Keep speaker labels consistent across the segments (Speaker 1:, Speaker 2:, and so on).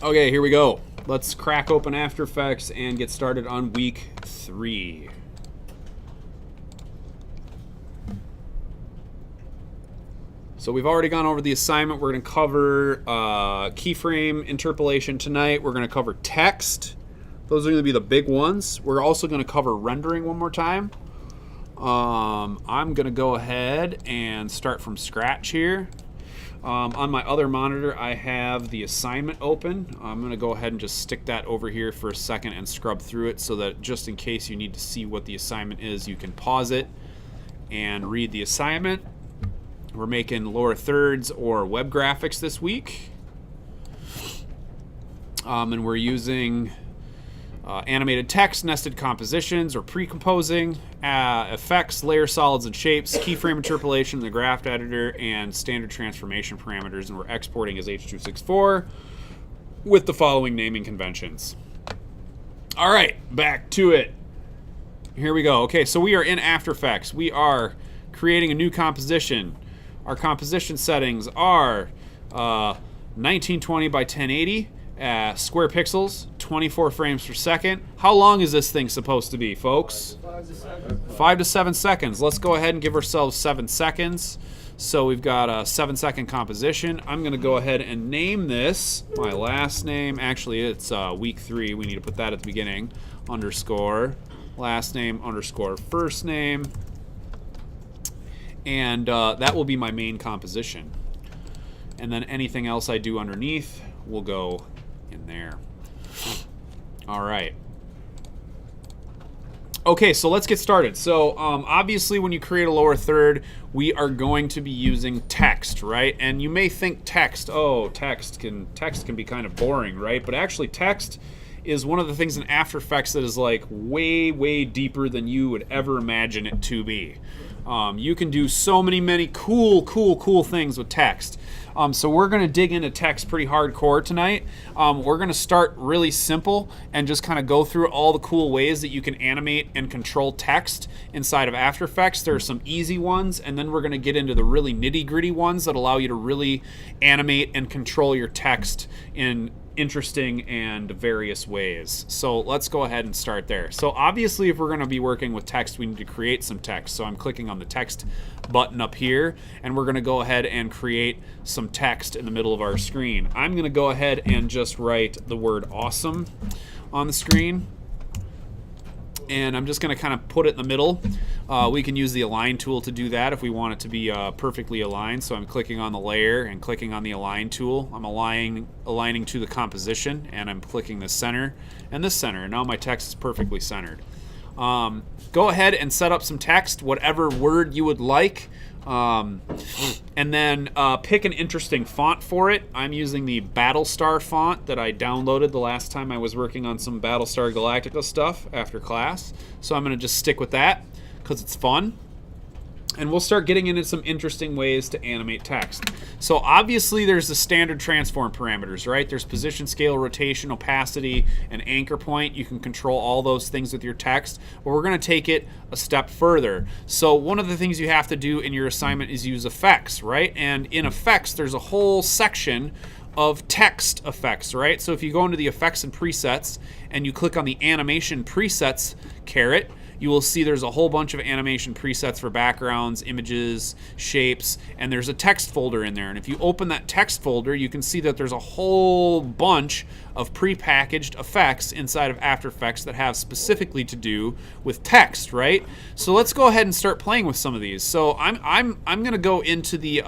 Speaker 1: Okay, here we go. Let's crack open After Effects and get started on week 3. So we've already gone over the assignment. We're going to cover keyframe interpolation tonight. We're going to cover text. Those are going to be the big ones. We're also going to cover rendering one more time. I'm going to go ahead and start from scratch here. On my other monitor, I have the assignment open. I'm going to go ahead and just stick that over here for a second and scrub through it so that just in case you need to see what the assignment is, you can pause it and read the assignment. We're making lower thirds or web graphics this week. And we're using animated text, nested compositions, or pre-composing, effects, layer solids and shapes, keyframe interpolation in the graph editor, and standard transformation parameters. And we're exporting as H.264 with the following naming conventions. All right, back to it. Here we go. Okay, so we are in After Effects. We are creating a new composition. Our composition settings are 1920 by 1080. Square pixels, 24 frames per second. How long is this thing supposed to be, folks? 5 to 7 seconds. Let's go ahead and give ourselves 7 seconds. So we've got a 7-second composition. I'm going to go ahead and name this my last name. Actually, it's week 3. We need to put that at the beginning. Underscore last name underscore first name. And that will be my main composition. And then anything else I do underneath will go in there. All right. Okay, so let's get started. So obviously when you create a lower third, we are going to be using text, right? And you may think text can be kind of boring, right? But actually text is one of the things in After Effects that is like way deeper than you would ever imagine it to be. You can do so many cool things with text. So we're going to dig into text pretty hardcore tonight. We're going to start really simple and just kind of go through all the cool ways that you can animate and control text inside of After Effects. There are some easy ones, and then we're going to get into the really nitty-gritty ones that allow you to really animate and control your text in interesting and various ways. So let's go ahead and start there. So obviously if we're going to be working with text, we need to create some text. So I'm clicking on the text button up here, and we're going to go ahead and create some text in the middle of our screen. I'm going to go ahead and just write the word awesome on the screen. And I'm just going to kind of put it in the middle. We can use the align tool to do that if we want it to be perfectly aligned. So I'm clicking on the layer and clicking on the align tool. I'm aligning to the composition, and I'm clicking the center and this center. And now my text is perfectly centered. Go ahead and set up some text, whatever word you would like. And then pick an interesting font for it. I'm using the Battlestar font that I downloaded the last time I was working on some Battlestar Galactica stuff after class. So I'm going to just stick with that because it's fun. And we'll start getting into some interesting ways to animate text. So obviously there's the standard transform parameters, right? There's position, scale, rotation, opacity, and anchor point. You can control all those things with your text, but we're going to take it a step further. So one of the things you have to do in your assignment is use effects, right? And in effects, there's a whole section of text effects, right? So if you go into the effects and presets and you click on the animation presets caret, you will see there's a whole bunch of animation presets for backgrounds, images, shapes, and there's a text folder in there. And if you open that text folder, you can see that there's a whole bunch of prepackaged effects inside of After Effects that have specifically to do with text, right? So let's go ahead and start playing with some of these. So I'm going to go into the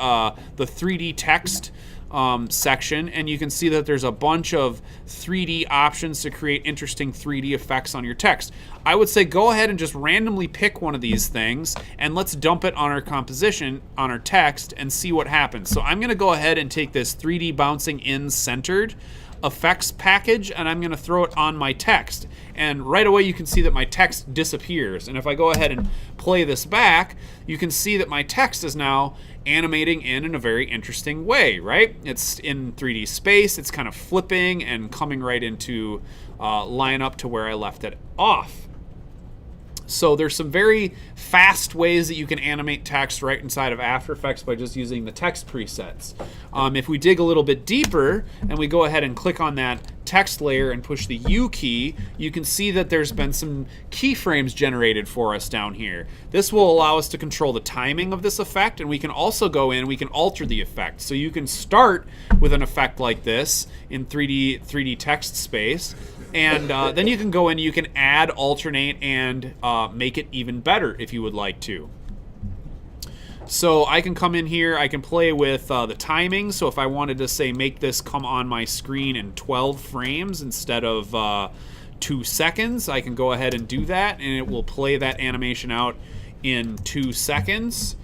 Speaker 1: 3D text section, and you can see that there's a bunch of 3D options to create interesting 3D effects on your text. I would say go ahead and just randomly pick one of these things and let's dump it on our composition, on our text, and see what happens. So I'm going to go ahead and take this 3D bouncing in centered effects package, and I'm going to throw it on my text. And right away you can see that my text disappears. And if I go ahead and play this back, you can see that my text is now animating in a very interesting way, right? It's in 3D space, it's kind of flipping and coming right into line up to where I left it off. So there's some very fast ways that you can animate text right inside of After Effects by just using the text presets. If we dig a little bit deeper and we go ahead and click on that text layer and push the U key, you can see that there's been some keyframes generated for us down here. This will allow us to control the timing of this effect, and we can also go in, we can alter the effect. So you can start with an effect like this in 3D text space, and then you can go in, you can add, alternate, and make it even better if you would like to. So I can come in here, I can play with the timing. So if I wanted to say make this come on my screen in 12 frames instead of 2 seconds, I can go ahead and do that, and it will play that animation out in 2 seconds.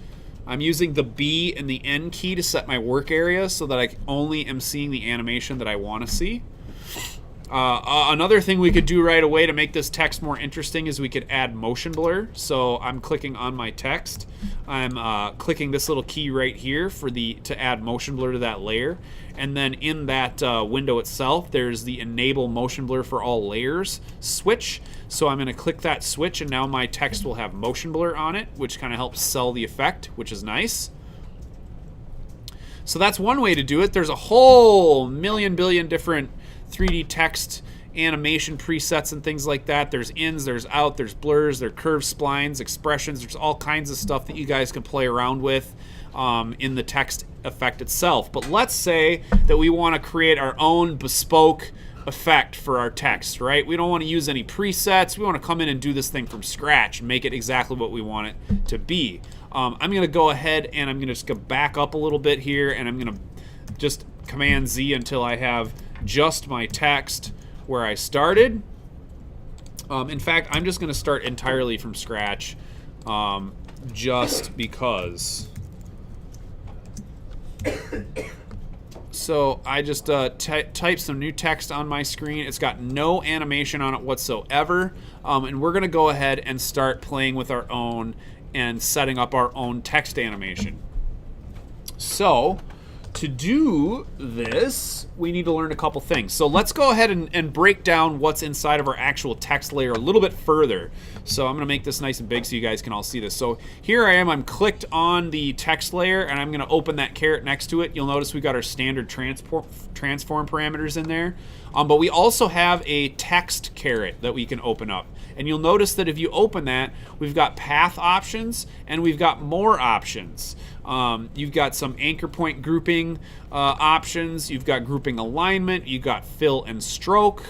Speaker 1: I'm using the B and the N key to set my work area so that I only am seeing the animation that I want to see. Another thing we could do right away to make this text more interesting is we could add motion blur. So I'm clicking on my text. I'm clicking this little key right here to add motion blur to that layer. And then in that window itself, there's the enable motion blur for all layers switch. So I'm going to click that switch, and now my text will have motion blur on it, which kind of helps sell the effect, which is nice. So that's one way to do it. There's a whole billion different 3D text animation presets and things like that. There's ins, there's out, there's blurs, there's curves, splines, expressions. There's all kinds of stuff that you guys can play around with in the text effect itself. But let's say that we want to create our own bespoke effect for our text, right? We don't want to use any presets. We want to come in and do this thing from scratch and make it exactly what we want it to be. I'm going to go ahead and I'm going to just go back up a little bit here, and I'm going to just Command Z until I have just my text where I started. In fact, I'm just going to start entirely from scratch just because. So I just type some new text on my screen. It's got no animation on it whatsoever. And we're going to go ahead and start playing with our own and setting up our own text animation. So to do this, we need to learn a couple things. So let's go ahead and break down what's inside of our actual text layer a little bit further. So I'm going to make this nice and big so you guys can all see this. So here I am. I'm clicked on the text layer, and I'm going to open that caret next to it. You'll notice we've got our standard transform parameters in there. But we also have a text caret that we can open up. And you'll notice that if you open that, we've got path options and we've got more options. You've got some anchor point grouping options. You've got grouping alignment. You've got fill and stroke.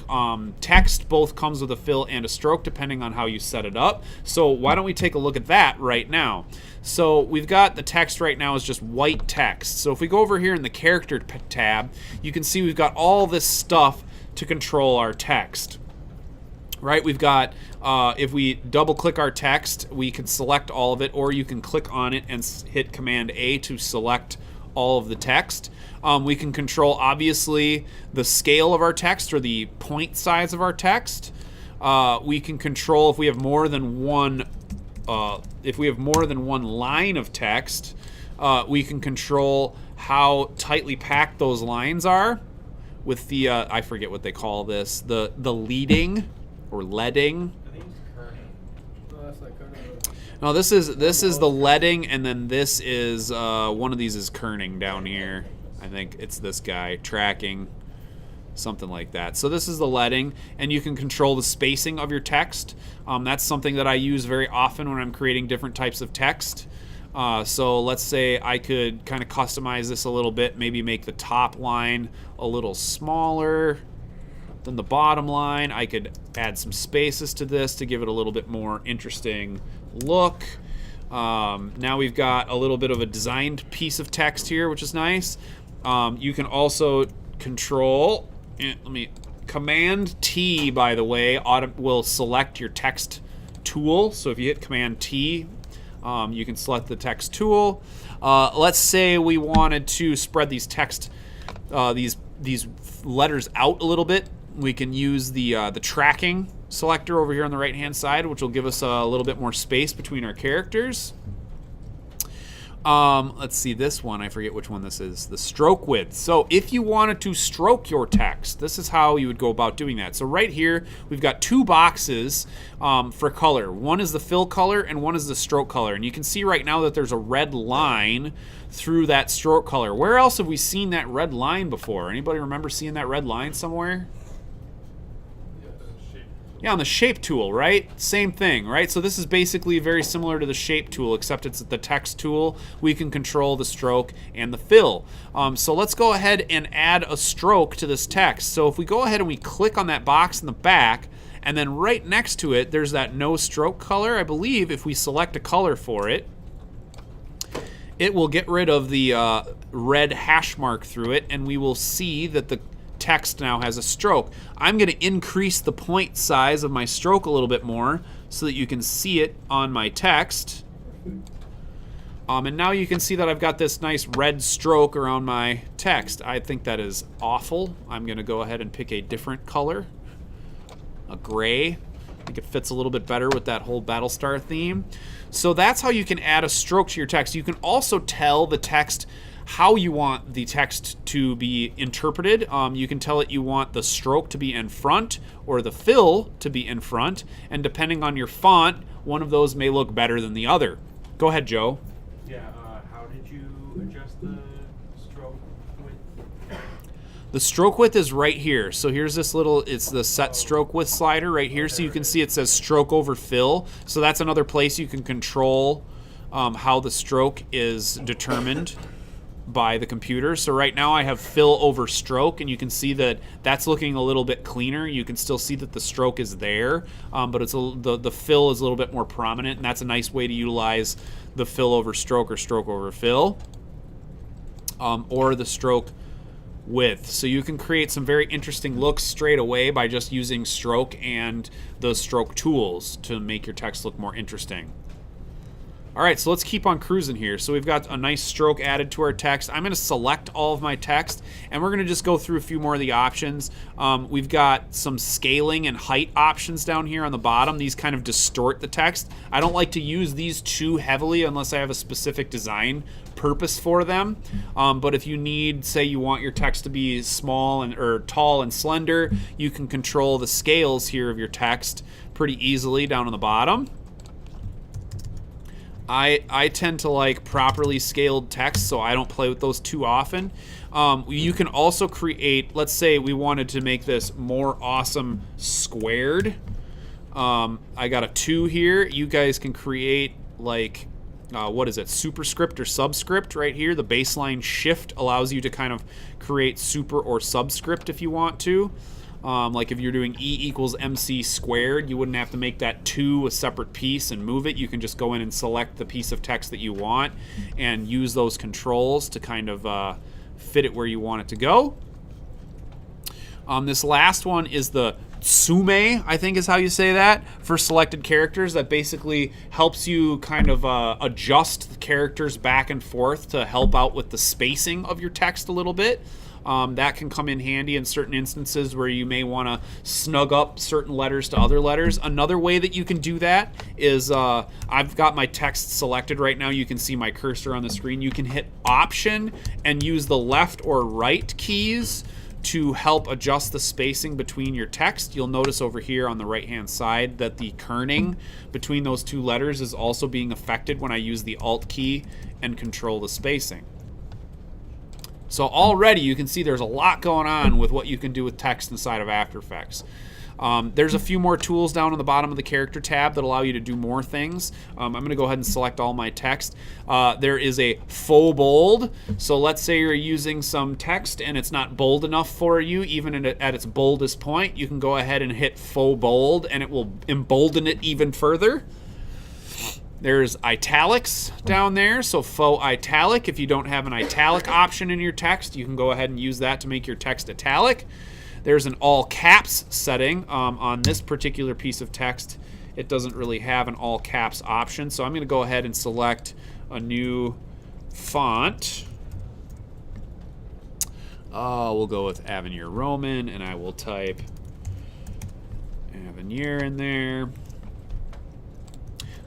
Speaker 1: Text both comes with a fill and a stroke depending on how you set it up. So why don't we take a look at that right now? So we've got the text right now is just white text. So if we go over here in the character tab, you can see we've got all this stuff to control our text. Right, we've got, if we double click our text, we can select all of it, or you can click on it and hit Command A to select all of the text. We can control, obviously, the scale of our text or the point size of our text. We can control if we have more than one line of text. We can control how tightly packed those lines are with the, I forget what they call this, the leading or leading.
Speaker 2: I think it's kerning. No, that's like kerning.
Speaker 1: No, this is the leading, and then this is one of these is kerning down here. I think it's this guy, tracking, something like that. So this is the leading, and you can control the spacing of your text. That's something that I use very often when I'm creating different types of text. So let's say I could kind of customize this a little bit, maybe make the top line a little smaller than the bottom line. I could add some spaces to this to give it a little bit more interesting look. Now we've got a little bit of a designed piece of text here, which is nice. You can also control, Command T, by the way, will select your text tool. So if you hit Command T, you can select the text tool. Let's say we wanted to spread these these letters out a little bit. We can use the tracking selector over here on the right hand side, which will give us a little bit more space between our characters. Let's see this one. I forget which one this is. The stroke width. So if you wanted to stroke your text, this is how you would go about doing that. So right here, we've got two boxes for color. One is the fill color and one is the stroke color. And you can see right now that there's a red line through that stroke color. Where else have we seen that red line before? Anybody remember seeing that red line somewhere? Yeah, on the shape tool, right? Same thing, right? So this is basically very similar to the shape tool, except it's the text tool. We can control the stroke and the fill. So let's go ahead and add a stroke to this text. So if we go ahead and we click on that box in the back, and then right next to it, there's that no stroke color. I believe if we select a color for it, it will get rid of the red hash mark through it, and we will see that the text now has a stroke. I'm going to increase the point size of my stroke a little bit more so that you can see it on my text. And now you can see that I've got this nice red stroke around my text. I think that is awful. I'm going to go ahead and pick a different color, a gray. I think it fits a little bit better with that whole Battlestar theme. So that's how you can add a stroke to your text. You can also tell the text how you want the text to be interpreted. You can tell it you want the stroke to be in front or the fill to be in front, and depending on your font, one of those may look better than the other. Go ahead, Joe.
Speaker 3: Yeah, how did you adjust the stroke width?
Speaker 1: The stroke width is right here. So here's this little, it's the set stroke width slider right here. So you can see it says stroke over fill. So that's another place you can control how the stroke is determined by the computer. So right now I have fill over stroke, and you can see that that's looking a little bit cleaner. You can still see that the stroke is there, but it's the fill is a little bit more prominent, and that's a nice way to utilize the fill over stroke or stroke over fill, or the stroke width. So you can create some very interesting looks straight away by just using stroke and the stroke tools to make your text look more interesting. All right, so let's keep on cruising here. So we've got a nice stroke added to our text. I'm going to select all of my text, and we're going to just go through a few more of the options. We've got some scaling and height options down here on the bottom. These kind of distort the text. I don't like to use these too heavily unless I have a specific design purpose for them. But if you need, say you want your text to be small or tall and slender, you can control the scales here of your text pretty easily down on the bottom. I tend to like properly scaled text, so I don't play with those too often. You can also create, let's say we wanted to make this more awesome squared. I got a 2 here. You guys can create like, what is it, superscript or subscript right here. The baseline shift allows you to kind of create super or subscript if you want to. Like if you're doing E equals MC squared, you wouldn't have to make that 2 a separate piece and move it. You can just go in and select the piece of text that you want and use those controls to kind of fit it where you want it to go. This last one is the Tsume, I think is how you say that, for selected characters. That basically helps you kind of adjust the characters back and forth to help out with the spacing of your text a little bit. That can come in handy in certain instances where you may want to snug up certain letters to other letters. Another way that you can do that is I've got my text selected right now. You can see my cursor on the screen. You can hit Option and use the left or right keys to help adjust the spacing between your text. You'll notice over here on the right hand side that the kerning between those 2 letters is also being affected when I use the Alt key and control the spacing. So already you can see there's a lot going on with what you can do with text inside of After Effects. There's a few more tools down on the bottom of the character tab that allow you to do more things. I'm going to go ahead and select all my text. There is a faux bold. So let's say you're using some text and it's not bold enough for you, even at its boldest point. You can go ahead and hit faux bold and it will embolden it even further. There's italics down there, so faux italic. If you don't have an italic option in your text, you can go ahead and use that to make your text italic. There's an all caps setting on this particular piece of text. It doesn't really have an all caps option, so I'm going to go ahead and select a new font. We'll go with Avenir Roman, and I will type Avenir in there.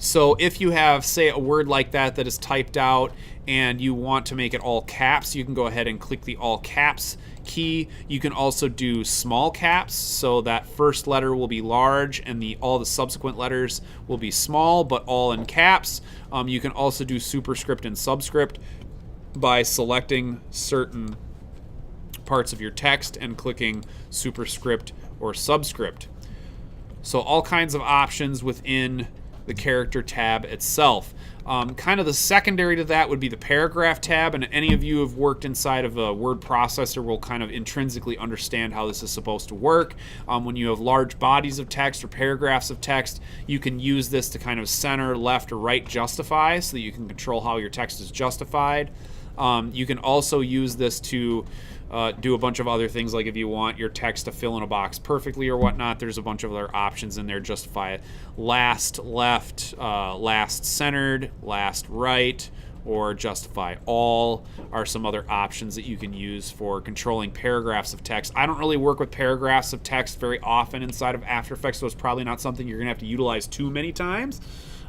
Speaker 1: So if you have, say, a word like that that is typed out and you want to make it all caps, you can go ahead and click the all caps key. You can also do small caps, so that first letter will be large and all the subsequent letters will be small, but all in caps. You can also do superscript and subscript by selecting certain parts of your text and clicking superscript or subscript. So all kinds of options within the character tab itself. Kind of the secondary to that would be the paragraph tab, and any of you who have worked inside of a word processor will kind of intrinsically understand how this is supposed to work. When you have large bodies of text or paragraphs of text, you can use this to kind of center, left, or right justify, so that you can control how your text is justified. You can also use this to do a bunch of other things, like if you want your text to fill in a box perfectly or whatnot, there's a bunch of other options in there. Justify it last left, last centered, last right, or justify all are some other options that you can use for controlling paragraphs of text. I don't really work with paragraphs of text very often inside of After Effects, so it's probably not something you're gonna have to utilize too many times,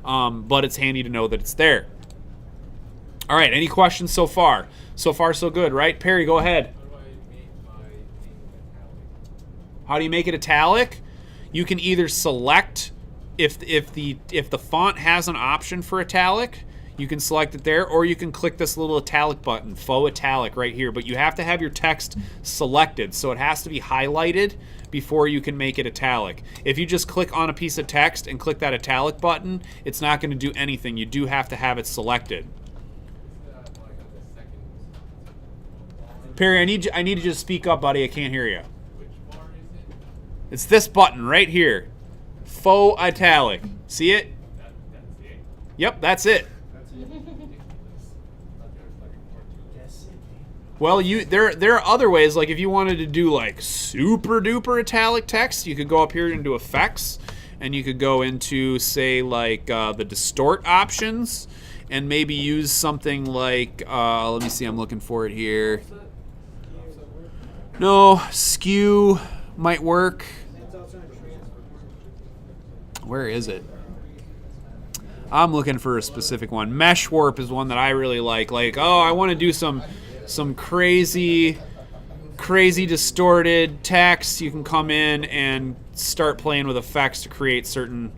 Speaker 1: but it's handy to know that it's there. All right, any questions so far? So far, so good, right? Perry, go ahead. How do you make it italic? You can either select if the font has an option for italic, you can select it there, or you can click this little italic button, faux italic right here, but you have to have your text selected, so it has to be highlighted before you can make it italic. If you just click on a piece of text and click that italic button, it's not going to do anything. You do have to have it selected. Perry, I need you to speak up, buddy. I can't hear you. It's this button right here. Faux italic. See it? Yep, that's it. Well, there are other ways, like if you wanted to do like super duper italic text, you could go up here into effects and you could go into, say, like the distort options and maybe use something like, let me see, I'm looking for it here. No, skew might work. Where is it? I'm looking for a specific one. Mesh warp is one that I really like. Like, oh, I want to do some crazy distorted text. You can come in and start playing with effects to create certain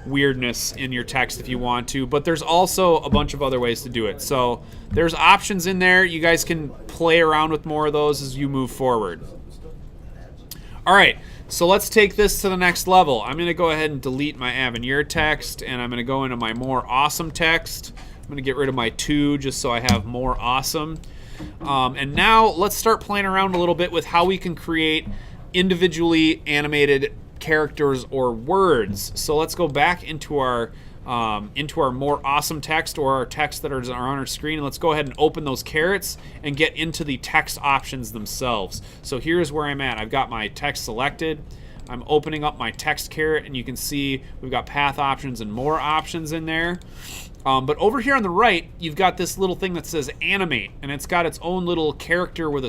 Speaker 1: weirdness in your text if you want to. But there's also a bunch of other ways to do it. So there's options in there. You guys can play around with more of those as you move forward. All right. So let's take this to the next level. I'm going to go ahead and delete my Avenir text, and I'm going to go into my more awesome text. I'm going to get rid of my 2 just so I have more awesome. And now let's start playing around a little bit with how we can create individually animated characters or words. So let's go back into our more awesome text, or our text that are on our screen, and let's go ahead and open those carrots and get into the text options themselves. So here's where I'm at. I've got my text selected. I'm opening up my text carrot, and you can see we've got path options and more options in there. But over here on the right, you've got this little thing that says animate, and it's got its own little character with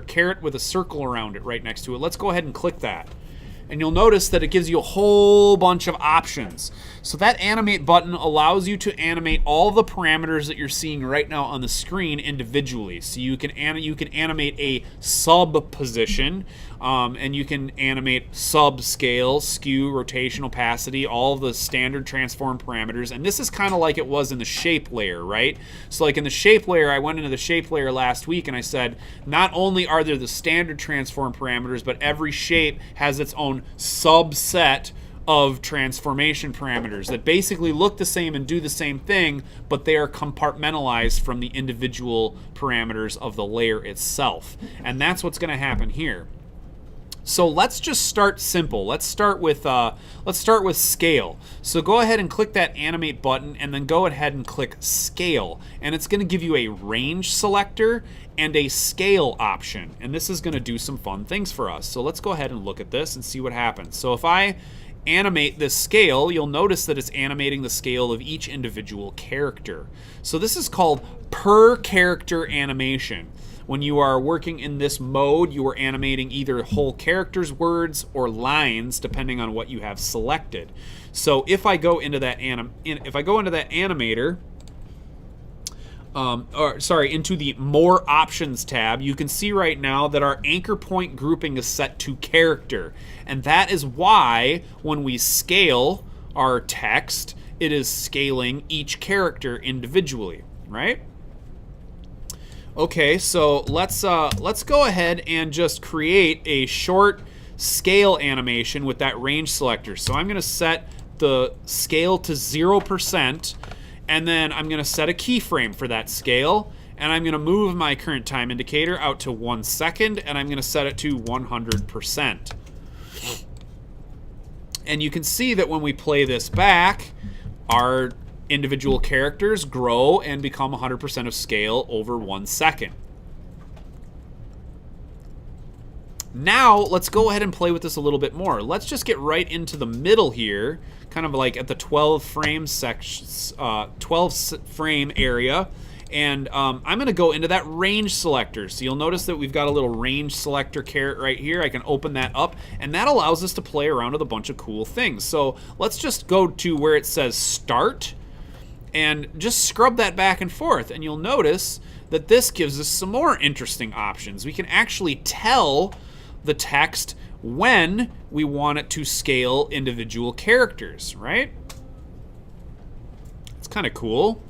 Speaker 1: carrot with a circle around it right next to it. Let's go ahead and click that. And you'll notice that it gives you a whole bunch of options. So that animate button allows you to animate all the parameters that you're seeing right now on the screen individually. So you can animate a sub position, and you can animate sub scale, skew, rotation, opacity, all of the standard transform parameters. And this is kind of like it was in the shape layer, right? So like in the shape layer, I went into the shape layer last week and I said, not only are there the standard transform parameters, but every shape has its own subset of transformation parameters that basically look the same and do the same thing, but they are compartmentalized from the individual parameters of the layer itself. And that's what's going to happen here. So let's just start simple. Let's start with scale. So go ahead and click that animate button, and then go ahead and click scale, and it's going to give you a range selector and a scale option, and this is going to do some fun things for us. So let's go ahead and look at this and see what happens. So if I animate this scale, you'll notice that it's animating the scale of each individual character. So this is called per character animation. When you are working in this mode, you are animating either whole characters, words, or lines, depending on what you have selected. So if I go into that animator, into the More Options tab, you can see right now that our anchor point grouping is set to character. And that is why when we scale our text, it is scaling each character individually, right? Okay, so let's go ahead and just create a short scale animation with that range selector. So I'm going to set the scale to 0%, and then I'm going to set a keyframe for that scale, and I'm going to move my current time indicator out to 1 second, and I'm going to set it to 100%. And you can see that when we play this back, our individual characters grow and become 100% of scale over 1 second. Now, let's go ahead and play with this a little bit more. Let's just get right into the middle here, kind of like at the 12 frame frame area. And I'm going to go into that range selector. So you'll notice that we've got a little range selector caret right here. I can open that up, and that allows us to play around with a bunch of cool things. So let's just go to where it says Start, and just scrub that back and forth, and you'll notice that this gives us some more interesting options. We can actually tell the text when we want it to scale individual characters, right? It's kind of cool.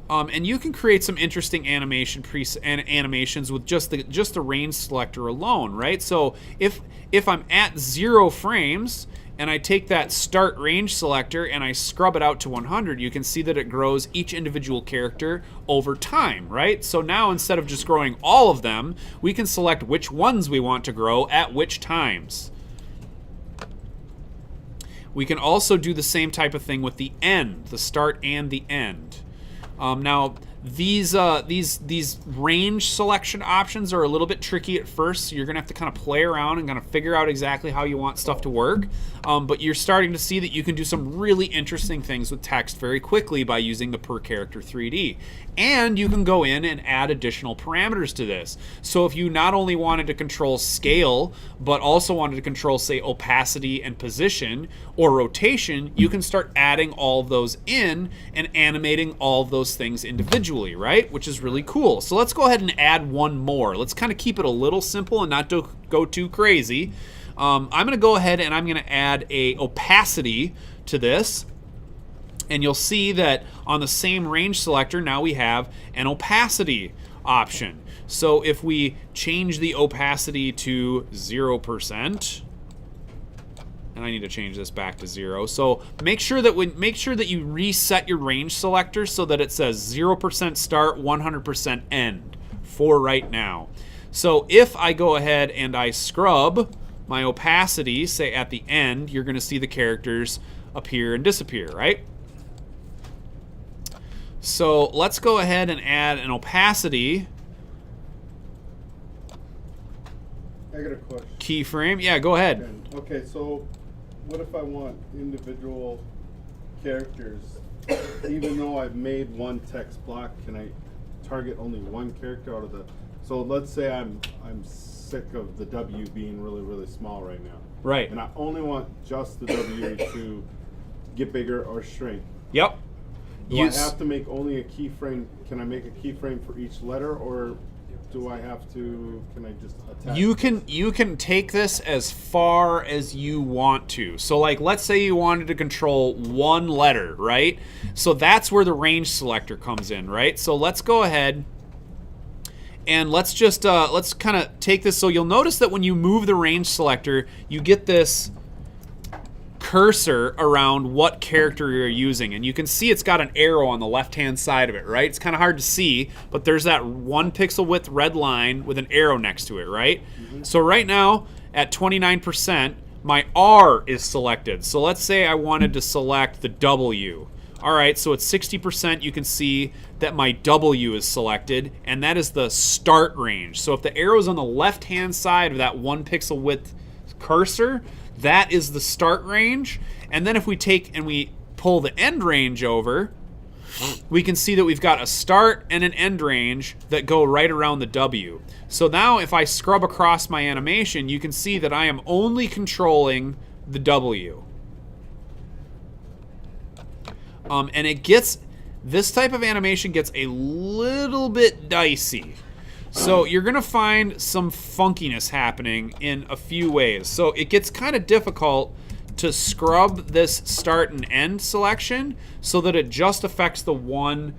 Speaker 1: And you can create some interesting animations with just the range selector alone, right? So if I'm at 0 frames and I take that start range selector and I scrub it out to 100, you can see that it grows each individual character over time, right? So now instead of just growing all of them, we can select which ones we want to grow at which times. We can also do the same type of thing with the end, the start and the end. Now, these range selection options are a little bit tricky at first, so you're going to have to kind of play around and kind of figure out exactly how you want stuff to work. But you're starting to see that you can do some really interesting things with text very quickly by using the per character 3D. And you can go in and add additional parameters to this. So if you not only wanted to control scale, but also wanted to control, say, opacity and position or rotation, you can start adding all of those in and animating all of those things individually, right? Which is really cool. So let's go ahead and add one more. Let's kind of keep it a little simple and not go too crazy. I'm going to go ahead and I'm going to add a opacity to this. And you'll see that on the same range selector, now we have an opacity option. So if we change the opacity to 0%, and I need to change this back to 0. So make sure that you reset your range selector so that it says 0% start, 100% end for right now. So if I go ahead and I scrub my opacity, say at the end, you're going to see the characters appear and disappear, right? So let's go ahead and add an opacity
Speaker 4: I got a question.
Speaker 1: keyframe. Yeah, go ahead.
Speaker 4: Okay, so what if I want individual characters? Even though I've made one text block, can I target only one character out of the... So let's say I'm sick of the W being really, really small right now.
Speaker 1: Right.
Speaker 4: And I only want just the W to get bigger or shrink.
Speaker 1: Yep.
Speaker 4: Do I have to make only a keyframe? Can I make a keyframe for each letter, or do I have to? Can I just attach?
Speaker 1: You can take this as far as you want to. So like, let's say you wanted to control one letter, right? So that's where the range selector comes in, right? So let's go ahead and let's just let's kind of take this. So you'll notice that when you move the range selector, you get this cursor around what character you're using, and you can see it's got an arrow on the left hand side of it, right? It's kind of hard to see, but there's that 1 pixel width red line with an arrow next to it, right? Mm-hmm. So right now at 29%, my R is selected. So let's say I wanted to select the W. All right, so at 60%, you can see that my W is selected, and that is the start range. So if the arrow's on the left hand side of that 1 pixel width cursor, that is the start range. And then if we take and we pull the end range over, we can see that we've got a start and an end range that go right around the W. So now if I scrub across my animation, you can see that I am only controlling the W. And this type of animation gets a little bit dicey. So you're going to find some funkiness happening in a few ways. So it gets kind of difficult to scrub this start and end selection so that it just affects the one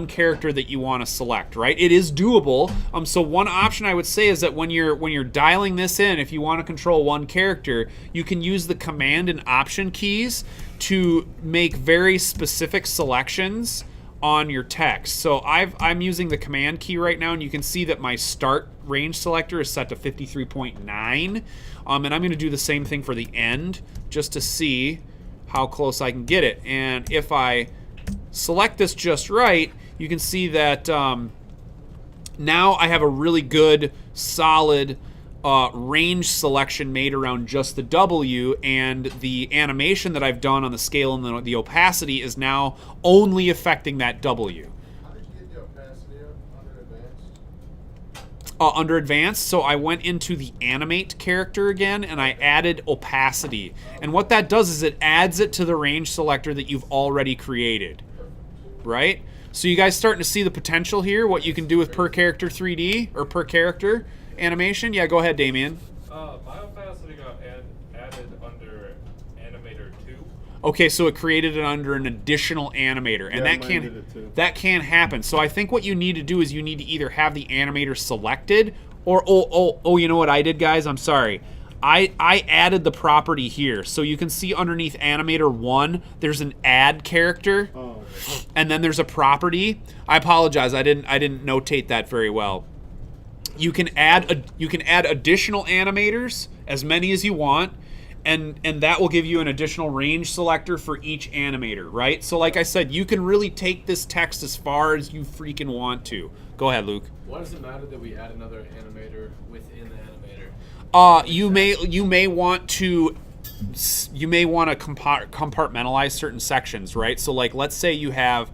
Speaker 1: character that you want to select, right? It is doable. So one option I would say is that when you're dialing this in, if you want to control one character, you can use the Command and Option keys to make very specific selections on your text. So I'm using the Command key right now, and you can see that my start range selector is set to 53.9. And I'm going to do the same thing for the end just to see how close I can get it. And if I select this just right, you can see that now I have a really good, solid range selection made around just the W, and the animation that I've done on the scale and the opacity is now only affecting that W.
Speaker 5: How did you get the opacity up under advanced?
Speaker 1: Under advanced, so I went into the animate character again and I added opacity. And what that does is it adds it to the range selector that you've already created. Right? So you guys starting to see the potential here, what you can do with per character 3D or per character animation? Yeah, go ahead, Damien.
Speaker 6: My opacity got added under Animator 2.
Speaker 1: Okay, so it created it under an additional animator, and
Speaker 4: Yeah, mine did it too.
Speaker 1: that can happen. So I think what you need to do is you need to either have the animator selected, or you know what I did, guys? I'm sorry. I added the property here, so you can see underneath Animator 1, there's an add character, and then there's a property. I apologize, I didn't notate that very well. You can add additional animators, as many as you want, and that will give you an additional range selector for each animator, right? So like I said, you can really take this text as far as you freaking want to. Go ahead, Luke.
Speaker 2: Why does it matter that we add another animator within the animator?
Speaker 1: You may want to compartmentalize certain sections, right? So like, let's say you have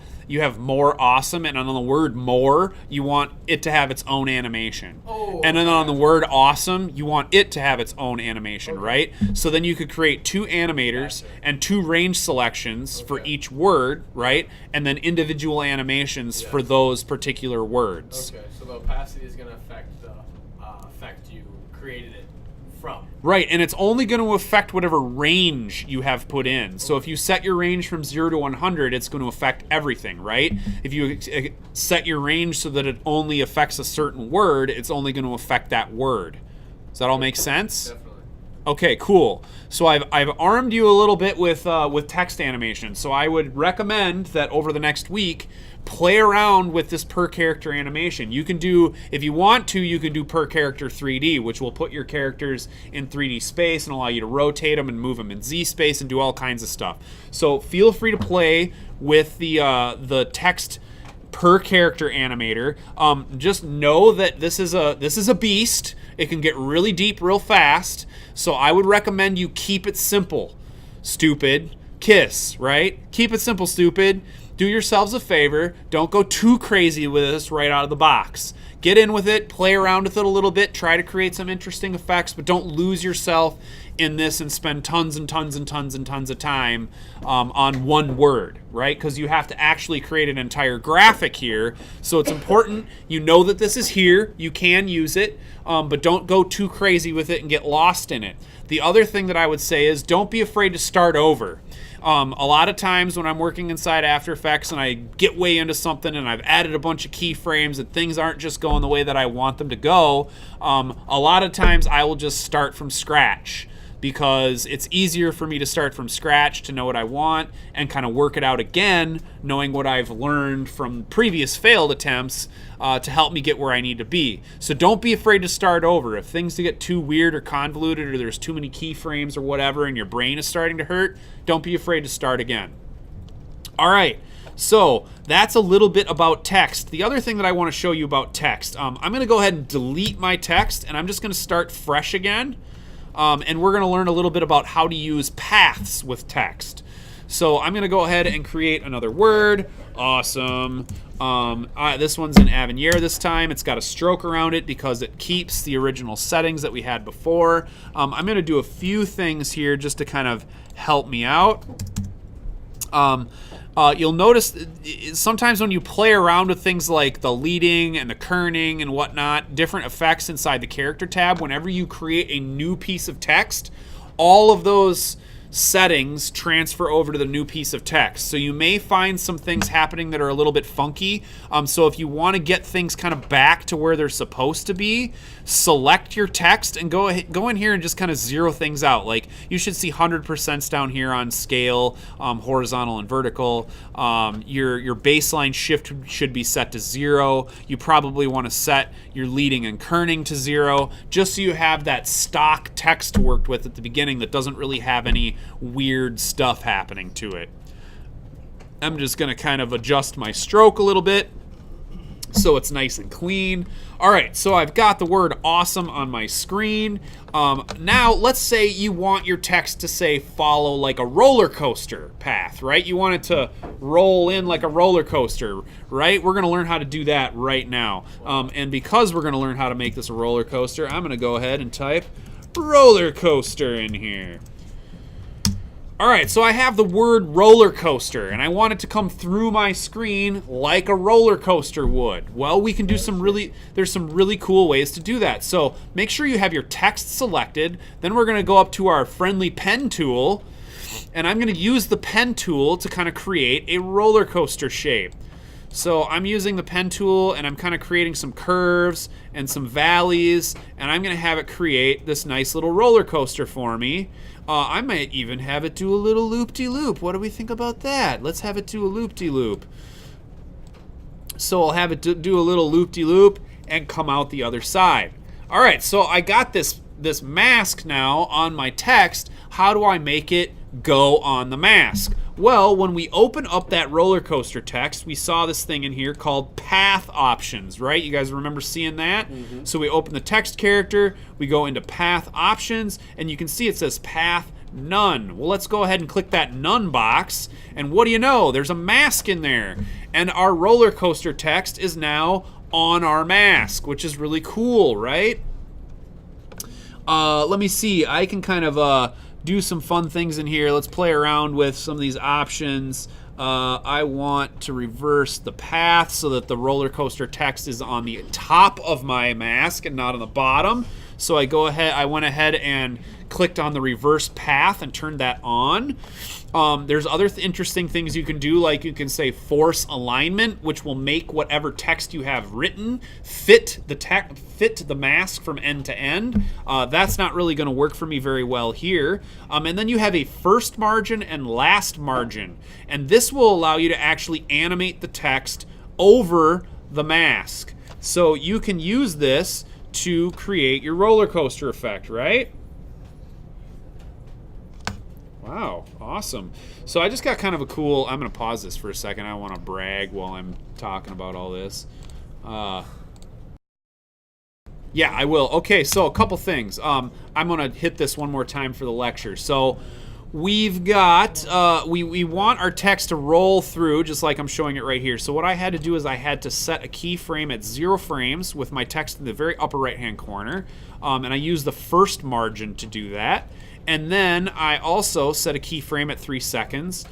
Speaker 1: more awesome, and on the word more, you want it to have its own animation. And then on the word awesome, you want it to have its own animation, right? So then you could create two animators and two range selections for each word, right? And then individual animations for those particular words.
Speaker 2: Okay, so the opacity is going to affect the effect you created it from.
Speaker 1: Right, and it's only going to affect whatever range you have put in. So if you set your range from 0 to 100, it's going to affect everything, right? If you set your range so that it only affects a certain word, it's only going to affect that word. Does that all make sense?
Speaker 2: Definitely.
Speaker 1: Okay, cool. So I've armed you a little bit with text animation. So I would recommend that over the next week, play around with this per character animation. You can do, if you want to, you can do per character 3D, which will put your characters in 3D space and allow you to rotate them and move them in Z space and do all kinds of stuff. So feel free to play with the text per character animator. Just know that this is a beast. It can get really deep real fast. So I would recommend you keep it simple. Stupid. KISS, right? Keep it simple, stupid. Do yourselves a favor. Don't go too crazy with this right out of the box. Get in with it. Play around with it a little bit. Try to create some interesting effects, but don't lose yourself in this and spend tons and tons and tons and tons of time on one word, right? Because you have to actually create an entire graphic here. So it's important you know that this is here. You can use it, but don't go too crazy with it and get lost in it. The other thing that I would say is don't be afraid to start over. A lot of times when I'm working inside After Effects and I get way into something and I've added a bunch of keyframes and things aren't just going the way that I want them to go, a lot of times I will just start from scratch, because it's easier for me to start from scratch to know what I want and kind of work it out again, knowing what I've learned from previous failed attempts to help me get where I need to be. So don't be afraid to start over. If things get too weird or convoluted or there's too many keyframes or whatever and your brain is starting to hurt, don't be afraid to start again. All right. So that's a little bit about text. The other thing that I want to show you about text, I'm going to go ahead and delete my text, and I'm just going to start fresh again. And we're going to learn a little bit about how to use paths with text. So I'm going to go ahead and create another word. Awesome. This one's in Avenir this time. It's got a stroke around it because it keeps the original settings that we had before. I'm going to do a few things here just to kind of help me out. You'll notice sometimes when you play around with things like the leading and the kerning and whatnot, different effects inside the character tab, whenever you create a new piece of text, all of those settings transfer over to the new piece of text. So you may find some things happening that are a little bit funky. So if you want to get things kind of back to where they're supposed to be, select your text and go in here and just kind of zero things out. Like you should see 100% down here on scale, horizontal and vertical. Your baseline shift should be set to 0. You probably want to set your leading and kerning to 0, just so you have that stock text worked with at the beginning that doesn't really have any weird stuff happening to it. I'm just going to kind of adjust my stroke a little bit so it's nice and clean. All right, so I've got the word awesome on my screen. Now, let's say you want your text to say follow like a roller coaster path, right? You want it to roll in like a roller coaster, right? We're going to learn how to do that right now. And because we're going to learn how to make this a roller coaster, I'm going to go ahead and type roller coaster in here. All right, so I have the word roller coaster, and I want it to come through my screen like a roller coaster would. Well, we can do there's some really cool ways to do that. So make sure you have your text selected. Then we're going to go up to our friendly pen tool, and I'm going to use the pen tool to kind of create a roller coaster shape. So I'm using the pen tool, and I'm kind of creating some curves and some valleys, and I'm going to have it create this nice little roller coaster for me. I might even have it do a little loop-de-loop. What do we think about that? Let's have it do a loop-de-loop. So I'll have it do a little loop-de-loop and come out the other side. All right, so I got this mask now on my text. How do I make it go on the mask? Well, when we open up that roller coaster text, we saw this thing in here called path options, right? You guys remember seeing that? Mm-hmm. So we open the text character, we go into path options, and you can see it says path none. Well, let's go ahead and click that none box, and what do you know? There's a mask in there, and our roller coaster text is now on our mask, which is really cool, right? Let me see. I can kind of do some fun things in here. Let's play around with some of these options. I want to reverse the path so that the roller coaster text is on the top of my mask and not on the bottom. So I went ahead and clicked on the reverse path and turned that on. There's other interesting things you can do, like you can say force alignment, which will make whatever text you have written fit the mask from end to end. That's not really going to work for me very well here. And then you have a first margin and last margin, and this will allow you to actually animate the text over the mask. So you can use this to create your roller coaster effect, right? Wow, awesome. So I just got kind of a cool, I'm going to pause this for a second. I want to brag while I'm talking about all this. Yeah, I will. Okay, so a couple things. I'm going to hit this one more time for the lecture. So we've got, we want our text to roll through just like I'm showing it right here. So what I had to do is I had to set a keyframe at 0 frames with my text in the very upper right-hand corner. And I used the first margin to do that. And then I also set a keyframe at 3 seconds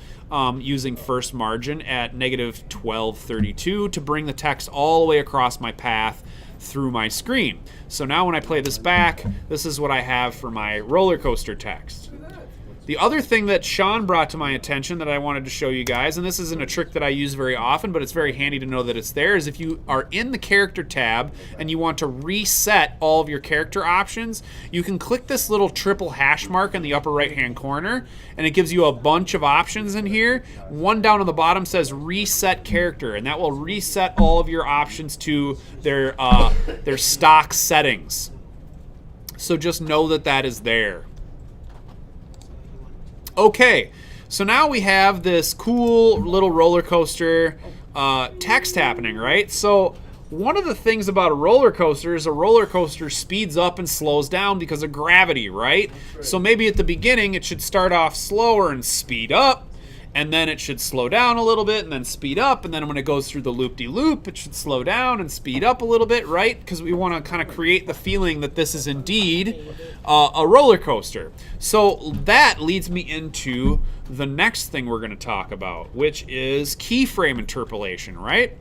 Speaker 1: using first margin at -1232 to bring the text all the way across my path through my screen. So now when I play this back, this is what I have for my roller coaster text. The other thing that Sean brought to my attention that I wanted to show you guys, and this isn't a trick that I use very often, but it's very handy to know that it's there, is if you are in the character tab and you want to reset all of your character options, you can click this little triple hash mark in the upper right-hand corner, and it gives you a bunch of options in here. One down on the bottom says reset character, and that will reset all of your options to their stock settings. So just know that that is there. Okay, so now we have this cool little roller coaster text happening, right? So one of the things about a roller coaster is a roller coaster speeds up and slows down because of gravity, right? So maybe at the beginning it should start off slower and speed up, and then it should slow down a little bit and then speed up, and then when it goes through the loop-de-loop, it should slow down and speed up a little bit, right? Because we want to kind of create the feeling that this is indeed a roller coaster. So that leads me into the next thing we're going to talk about, which is keyframe interpolation, right?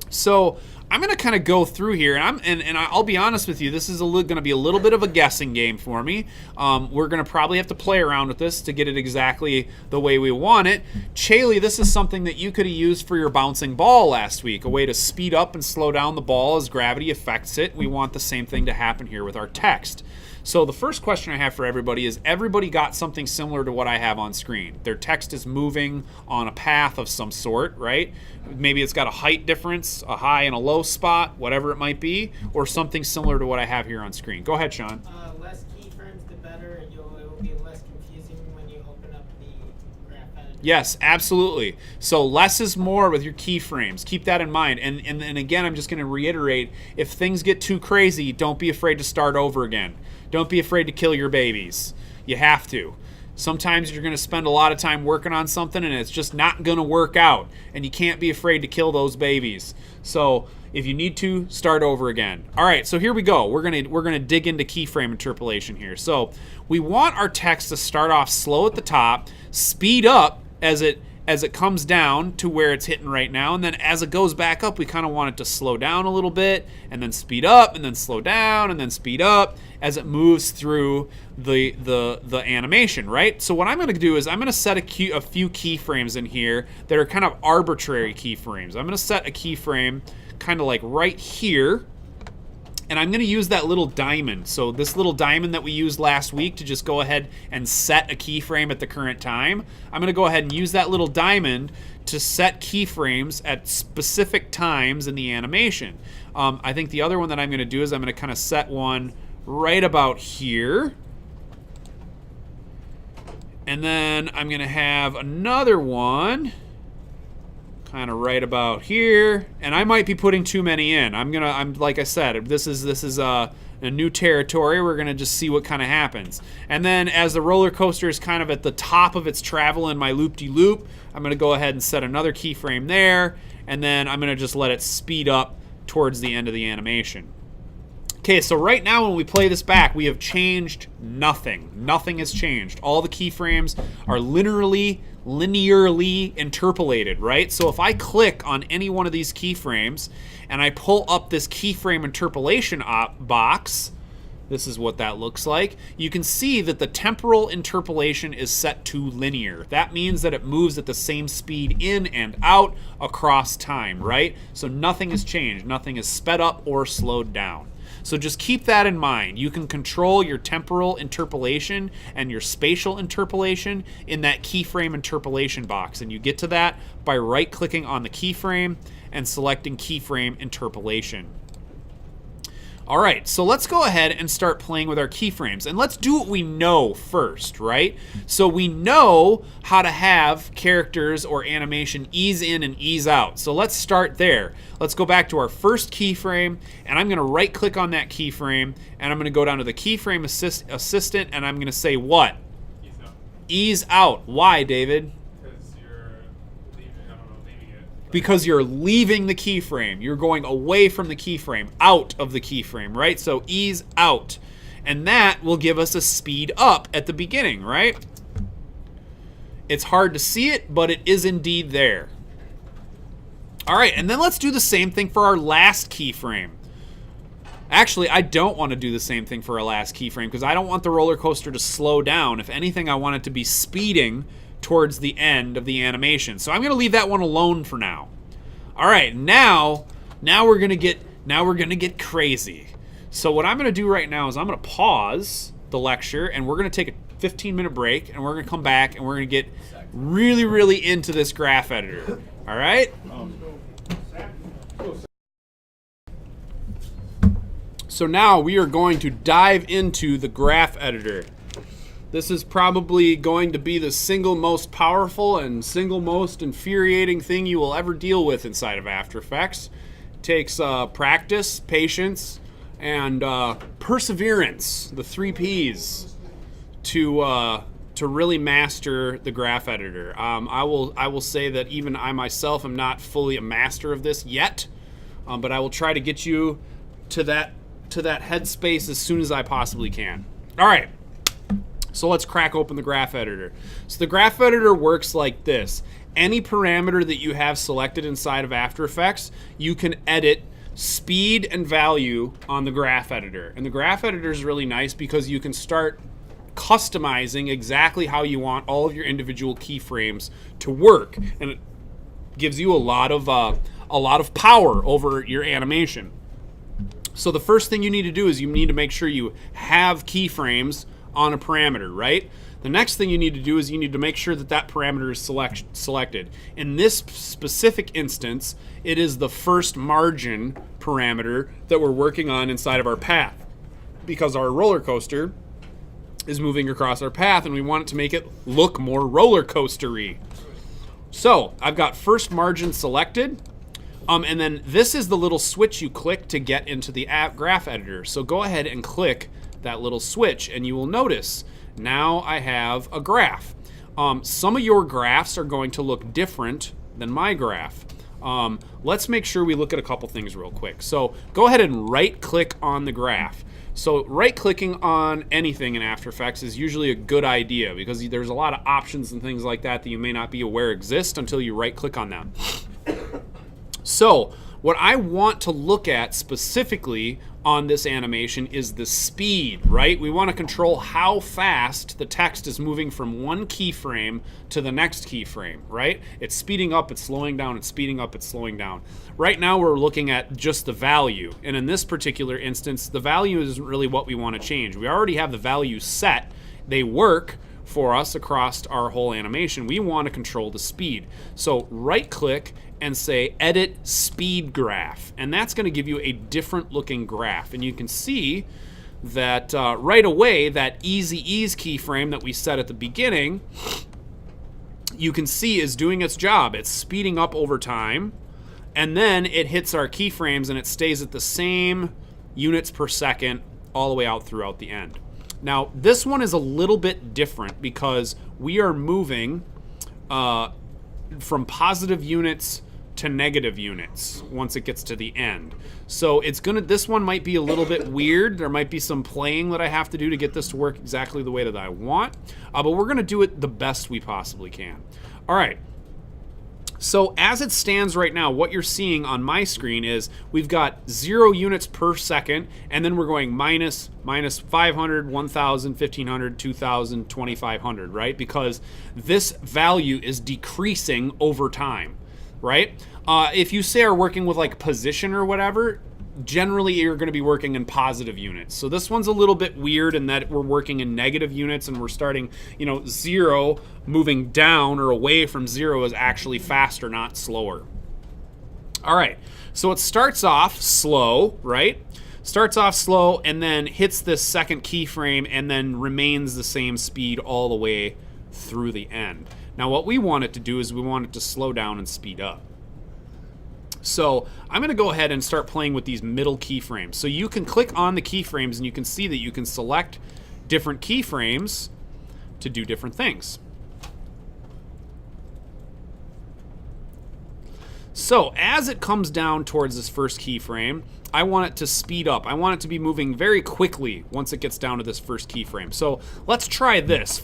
Speaker 1: So I'm going to kind of go through here, and I'll be honest with you, this is going to be a little bit of a guessing game for me. We're going to probably have to play around with this to get it exactly the way we want it. Chaley, this is something that you could have used for your bouncing ball last week, a way to speed up and slow down the ball as gravity affects it. We want the same thing to happen here with our text. So the first question I have for everybody is, everybody got something similar to what I have on screen? Their text is moving on a path of some sort, right? Maybe it's got a height difference, a high and a low spot, whatever it might be, or something similar to what I have here on screen. Go ahead, Sean.
Speaker 7: Less keyframes, the better. It will be less confusing when you open up the graph editor.
Speaker 1: Yes, absolutely. So less is more with your keyframes. Keep that in mind. And again, I'm just going to reiterate, if things get too crazy, don't be afraid to start over again. Don't be afraid to kill your babies. You have to. Sometimes you're going to spend a lot of time working on something and it's just not going to work out, and you can't be afraid to kill those babies. So if you need to, start over again. All right, so here we go. We're going to dig into keyframe interpolation here. So we want our text to start off slow at the top, speed up as it comes down to where it's hitting right now, and then as it goes back up, we kind of want it to slow down a little bit, and then speed up, and then slow down, and then speed up as it moves through the animation, right? So what I'm going to do is I'm going to set a few keyframes in here that are kind of arbitrary keyframes. I'm going to set a keyframe kind of like right here, and I'm going to use that little diamond. So this little diamond that we used last week to just go ahead and set a keyframe at the current time, I'm going to go ahead and use that little diamond to set keyframes at specific times in the animation. I think the other one that I'm going to do is I'm going to kind of set one right about here. And then I'm going to have another one kind of right about here, and I might be putting too many in. I'm like I said, this is a new territory. We're gonna just see what kind of happens. And then as the roller coaster is kind of at the top of its travel in my loop-de-loop, I'm gonna go ahead and set another keyframe there, and then I'm gonna just let it speed up towards the end of the animation. Okay, so right now when we play this back, we have changed nothing. Nothing has changed. All the keyframes are linearly interpolated, right? So if I click on any one of these keyframes and I pull up this keyframe interpolation box, this is what that looks like. You can see that the temporal interpolation is set to linear. That means that it moves at the same speed in and out across time, right? So nothing has changed. Nothing is sped up or slowed down. So just keep that in mind. You can control your temporal interpolation and your spatial interpolation in that keyframe interpolation box. And you get to that by right-clicking on the keyframe and selecting keyframe interpolation. All right, so let's go ahead and start playing with our keyframes. And let's do what we know first, right? So we know how to have characters or animation ease in and ease out. So let's start there. Let's go back to our first keyframe, and I'm gonna right-click on that keyframe, and I'm gonna go down to the keyframe assistant, and I'm gonna say what?
Speaker 6: Ease out.
Speaker 1: Ease out. Why, David?
Speaker 6: Because you're leaving it.
Speaker 1: Because you're leaving the keyframe. You're going away from the keyframe, out of the keyframe, right? So ease out. And that will give us a speed up at the beginning, right? It's hard to see it, but it is indeed there. All right, and then let's do the same thing for our last keyframe. Actually, I don't want to do the same thing for our last keyframe because I don't want the roller coaster to slow down. If anything, I want it to be speeding towards the end of the animation. So I'm going to leave that one alone for now. All right, now we're going to get crazy. So what I'm going to do right now is I'm going to pause the lecture, and we're going to take a 15-minute break, and we're going to come back and we're going to get really into this graph editor. All right? So now we are going to dive into the graph editor. This is probably going to be the single most powerful and single most infuriating thing you will ever deal with inside of After Effects. It takes practice, patience, and perseverance, the 3 Ps, to to really master the graph editor. I will say that even I myself am not fully a master of this yet, but I will try to get you to that headspace as soon as I possibly can. All right, so let's crack open the graph editor. So the graph editor works like this. Any parameter that you have selected inside of After Effects, you can edit speed and value on the graph editor. And the graph editor is really nice because you can start customizing exactly how you want all of your individual keyframes to work, and it gives you a lot of power over your animation. So the first thing you need to do is you need to make sure you have keyframes on a parameter, right? The next thing you need to do is you need to make sure that that parameter is selected. In this specific instance, it is the first margin parameter that we're working on inside of our path, because our roller coaster is moving across our path and we want it to make it look more roller coastery. So I've got first margin selected. And then this is the little switch you click to get into the graph editor. So go ahead and click that little switch and you will notice now I have a graph. Some of your graphs are going to look different than my graph. Let's make sure we look at a couple things real quick. So go ahead and right click on the graph. So right clicking on anything in After Effects is usually a good idea because there's a lot of options and things like that that you may not be aware exist until you right click on them. So what I want to look at specifically on this animation is the speed, right? We want to control how fast the text is moving from one keyframe to the next keyframe, right? It's speeding up, it's slowing down, it's speeding up, it's slowing down. Right now we're looking at just the value. And in this particular instance, the value isn't really what we want to change. We already have the values set. They work for us across our whole animation. We want to control the speed. So right click and say edit speed graph, and that's going to give you a different looking graph. And you can see that right away that easy ease keyframe that we set at the beginning, you can see is doing its job. It's speeding up over time, and then it hits our keyframes and it stays at the same units per second all the way out throughout the end. Now this one is a little bit different because we are moving from positive units to negative units once it gets to the end. So this one might be a little bit weird. There might be some playing that I have to do to get this to work exactly the way that I want, but we're gonna do it the best we possibly can. All right, so as it stands right now, what you're seeing on my screen is we've got 0 units per second, and then we're going minus 500, 1,000, 1,500, 2,000, 2,500, right? Because this value is decreasing over time, right? If you say are working with like position or whatever, generally you're going to be working in positive units. So this one's a little bit weird in that we're working in negative units and we're starting, 0 moving down or away from 0 is actually faster, not slower. All right, so it starts off slow, right? Starts off slow and then hits this second keyframe and then remains the same speed all the way through the end. Now what we want it to do is we want it to slow down and speed up. So I'm going to go ahead and start playing with these middle keyframes. So you can click on the keyframes and you can see that you can select different keyframes to do different things. So as it comes down towards this first keyframe, I want it to speed up. I want it to be moving very quickly once it gets down to this first keyframe. So let's try this.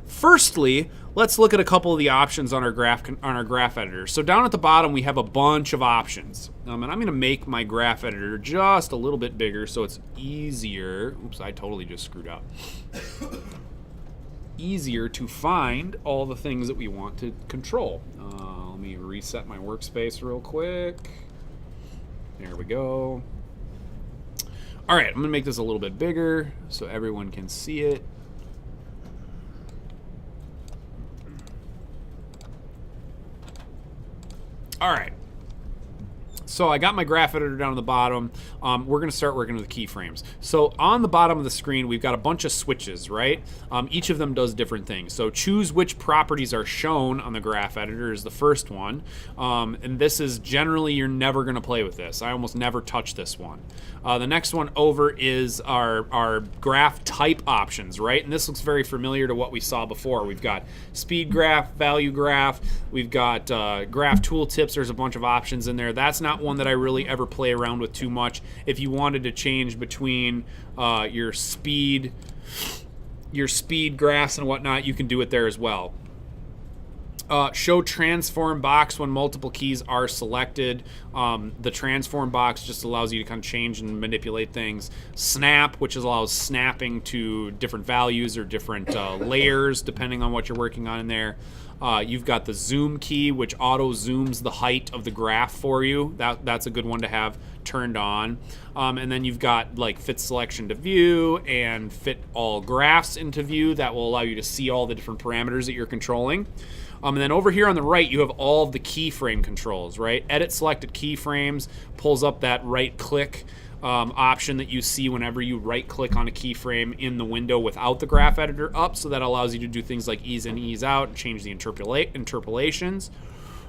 Speaker 1: Firstly, let's look at a couple of the options on our graph editor. So down at the bottom, we have a bunch of options. And I'm going to make my graph editor just a little bit bigger so it's easier. Oops, I totally just screwed up. Easier to find all the things that we want to control. Let me reset my workspace real quick. There we go. All right, I'm going to make this a little bit bigger so everyone can see it. All right, So I got my graph editor down at the bottom. We're going to start working with the keyframes. So on the bottom of the screen, we've got a bunch of switches, right? Each of them does different things. So choose which properties are shown on the graph editor is the first one. And this is generally, you're never going to play with this. I almost never touch this one. The next one over is our graph type options, right? And this looks very familiar to what we saw before. We've got speed graph, value graph, we've got graph tooltips. There's a bunch of options in there. That's not one that I really ever play around with too much. If you wanted to change between your speed graphs and whatnot, you can do it there as well. Show transform box when multiple keys are selected. The transform box just allows you to kind of change and manipulate things. Snap, which allows snapping to different values or different layers depending on what you're working on in there. You've got the zoom key, which auto zooms the height of the graph for you. That's a good one to have turned on. And then you've got like fit selection to view and fit all graphs into view. That will allow you to see all the different parameters that you're controlling. And then over here on the right, you have all of the keyframe controls, right? Edit selected keyframes pulls up that right click option that you see whenever you right click on a keyframe in the window without the graph editor up. So that allows you to do things like ease in, ease out, and change the interpolations.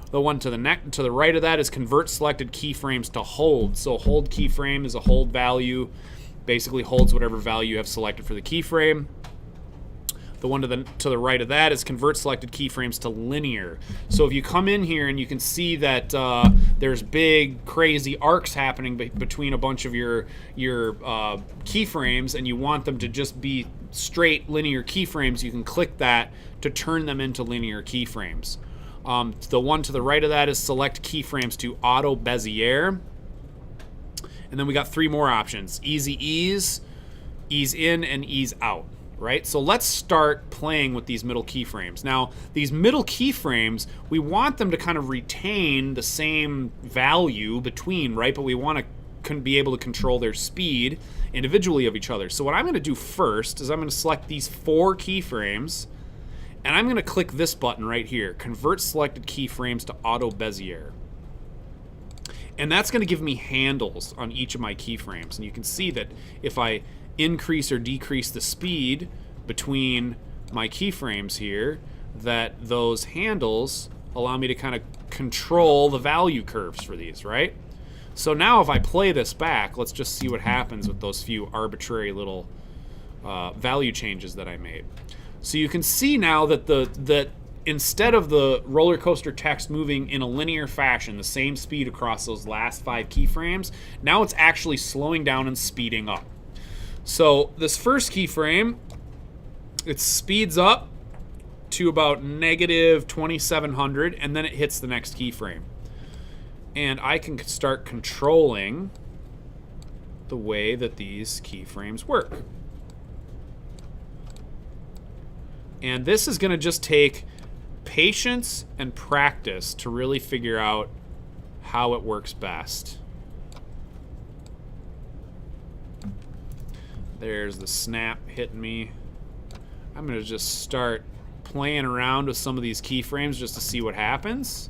Speaker 1: The one to the right of that is convert selected keyframes to hold. So hold keyframe is a hold value, basically holds whatever value you have selected for the keyframe. The one to the right of that is convert selected keyframes to linear. So if you come in here and you can see that there's big crazy arcs happening between a bunch of your keyframes, and you want them to just be straight linear keyframes, you can click that to turn them into linear keyframes. The one to the right of that is select keyframes to auto Bezier. And then we got three more options: easy ease, ease in, and ease out. Right? So let's start playing with these middle keyframes. Now, these middle keyframes, we want them to kind of retain the same value between, right? But we want to be able to control their speed individually of each other. So what I'm going to do first is I'm going to select these 4 keyframes, and I'm going to click this button right here, convert selected keyframes to auto Bezier. And that's going to give me handles on each of my keyframes. And you can see that if I increase or decrease the speed between my keyframes here, that those handles allow me to kind of control the value curves for these, right? So now if I play this back, let's just see what happens with those few arbitrary little value changes that I made. So you can see now that instead of the roller coaster text moving in a linear fashion, the same speed across those last 5 keyframes, now it's actually slowing down and speeding up. So this first keyframe, it speeds up to about negative 2700, and then it hits the next keyframe. And I can start controlling the way that these keyframes work. And this is going to just take patience and practice to really figure out how it works best. There's the snap hitting me. I'm going to just start playing around with some of these keyframes just to see what happens.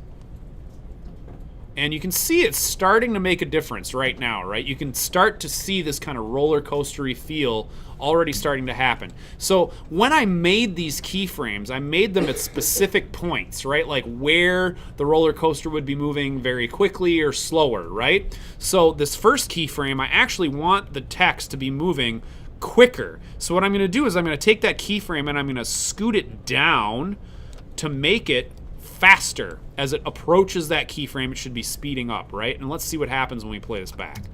Speaker 1: And you can see it's starting to make a difference right now, right? You can start to see this kind of roller coastery feel already starting to happen. So when I made these keyframes, I made them at specific points, right? Like where the roller coaster would be moving very quickly or slower, right? So this first keyframe, I actually want the text to be moving quicker. So what I'm going to do is I'm going to take that keyframe and I'm going to scoot it down to make it faster. As it approaches that keyframe, it should be speeding up, right? And let's see what happens when we play this back.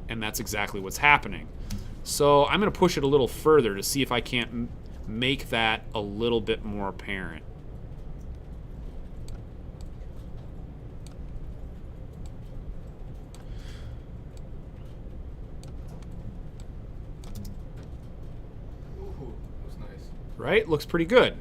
Speaker 1: And that's exactly what's happening. So I'm going to push it a little further to see if I can't make that a little bit more apparent.
Speaker 5: Ooh, that was nice.
Speaker 1: Right? Looks pretty good.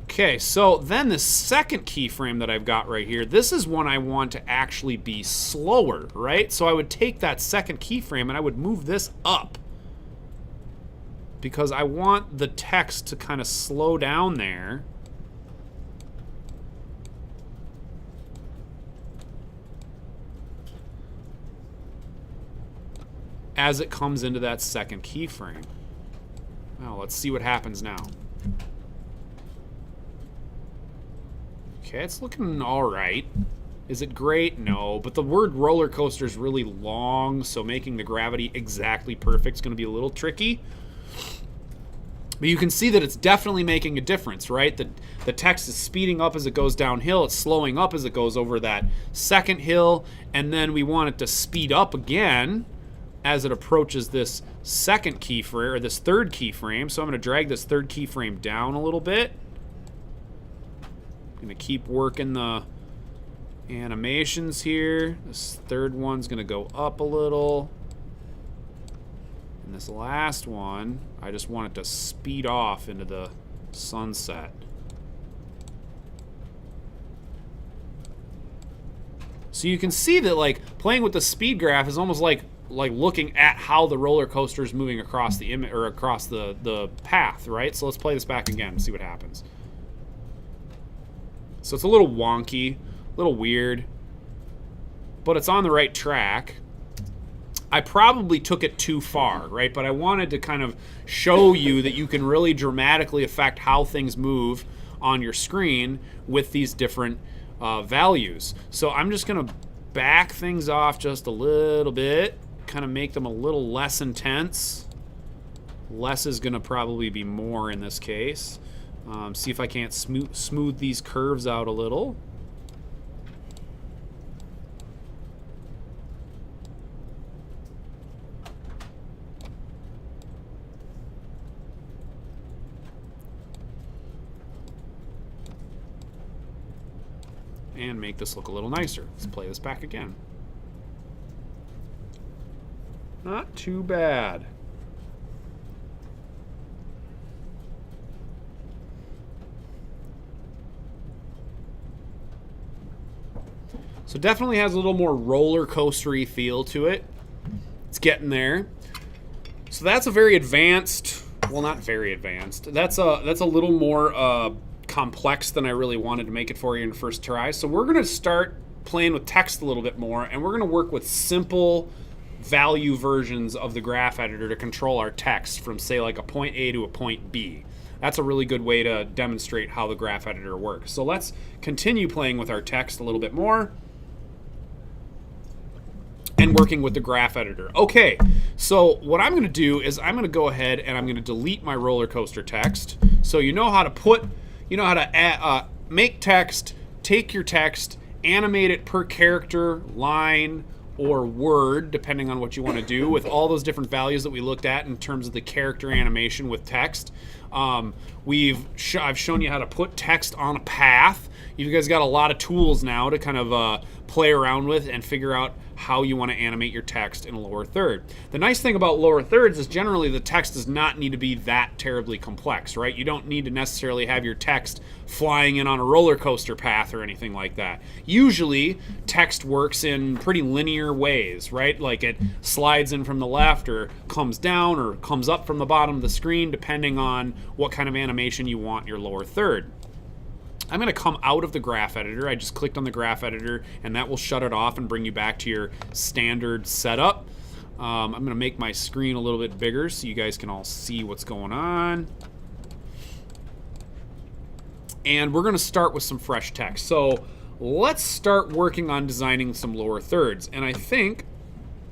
Speaker 1: Okay, so then the second keyframe that I've got right here, this is one I want to actually be slower, right? So I would take that second keyframe and I would move this up because I want the text to kind of slow down there. as it comes into that second keyframe. Now, let's see what happens now. Okay, it's looking all right. Is it great? No, but the word roller coaster is really long, so making the gravity exactly perfect is going to be a little tricky. But you can see that it's definitely making a difference, right? The text is speeding up as it goes downhill. It's slowing up as it goes over that second hill. And then we want it to speed up again as it approaches this second keyframe, or this third keyframe. So I'm going to drag this third keyframe down a little bit. I'm going to keep working the animations here. This third one's going to go up a little. And this last one, I just want it to speed off into the sunset. So you can see that, like, playing with the speed graph is almost like looking at how the roller coaster is moving across the image, or across the path, right? So let's play this back again and see what happens. So it's a little wonky, a little weird, but it's on the right track. I probably took it too far, right? But I wanted to kind of show you that you can really dramatically affect how things move on your screen with these different values. So I'm just going to back things off just a little bit, kind of make them a little less intense. Less is going to probably be more in this case. See if I can't smooth these curves out a little. And make this look a little nicer. Let's play this back again. Not too bad. So definitely has a little more roller coastery feel to it. It's getting there. So that's a very advanced, well, not very advanced. That's a little more complex than I really wanted to make it for you in the first try. So we're going to start playing with text a little bit more, and we're going to work with simple value versions of the graph editor to control our text from, say, like a point A to a point B. That's a really good way to demonstrate how the graph editor works. So let's continue playing with our text a little bit more and working with the graph editor. Okay, so what I'm going to do is I'm going to go ahead and I'm going to delete my roller coaster text. So you know how to put, you know how to add, make text, take your text, animate it per character, line, or word, depending on what you want to do, with all those different values that we looked at in terms of the character animation with text. I've shown you how to put text on a path. You guys got a lot of tools now to kind of play around with and figure out how you want to animate your text in a lower third. The nice thing about lower thirds is generally the text does not need to be that terribly complex, right? You don't need to necessarily have your text flying in on a roller coaster path or anything like that. Usually, text works in pretty linear ways, right? Like it slides in from the left or comes down or comes up from the bottom of the screen, depending on what kind of animation you want in your lower third. I'm going to come out of the graph editor. I just clicked on the graph editor, and that will shut it off and bring you back to your standard setup. I'm going to make my screen a little bit bigger so you guys can all see what's going on. And we're going to start with some fresh text. So let's start working on designing some lower thirds. And I think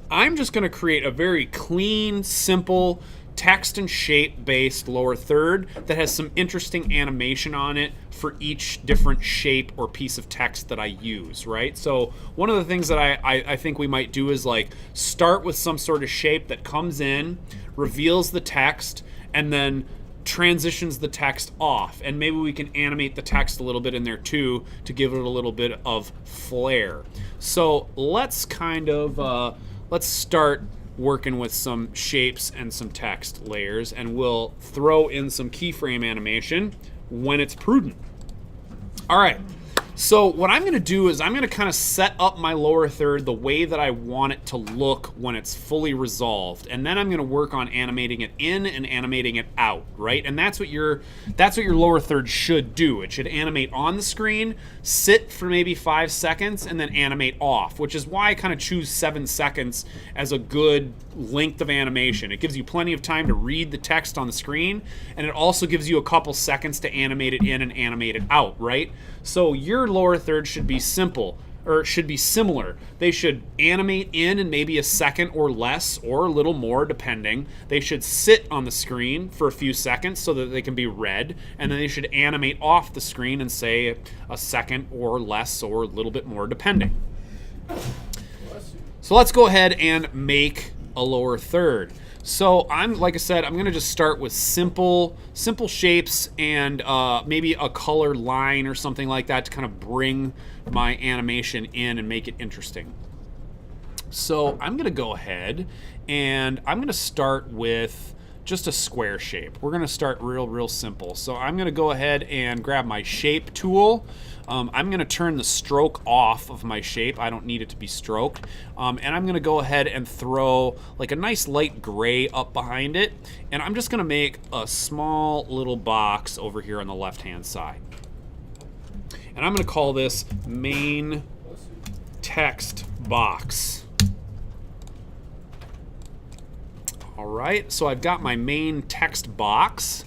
Speaker 1: I'm just going to create a very clean, simple, text and shape based lower third that has some interesting animation on it for each different shape or piece of text that I use, right? So one of the things that I think we might do is like start with some sort of shape that comes in, reveals the text, and then transitions the text off. And maybe we can animate the text a little bit in there too to give it a little bit of flair. So let's kind of, let's start working with some shapes and some text layers, and we'll throw in some keyframe animation when it's prudent. All right, So what I'm going to do is I'm going to kind of set up my lower third the way that I want it to look when it's fully resolved, and then I'm going to work on animating it in and animating it out, right? And that's what your lower third should do. It should animate on the screen, sit for maybe 5 seconds, and then animate off, which is why I kind of choose 7 seconds as a good length of animation. It gives you plenty of time to read the text on the screen, and it also gives you a couple seconds to animate it in and animate it out, right? So your lower third should be simple, or should be similar. They should animate in maybe a second or less, or a little more depending. They should sit on the screen for a few seconds so that they can be read, and then they should animate off the screen and say a second or less, or a little bit more depending. So let's go ahead and make a lower third. So like I said, I'm gonna just start with simple shapes and maybe a color line or something like that to kind of bring my animation in and make it interesting. So I'm gonna go ahead and I'm gonna start with just a square shape. We're gonna start real simple. So I'm gonna go ahead and grab my shape tool. I'm gonna turn the stroke off of my shape. I don't need it to be stroked. And I'm gonna go ahead and throw like a nice light gray up behind it. And I'm just gonna make a small little box over here on the left-hand side. And I'm gonna call this main text box. All right, so I've got my main text box.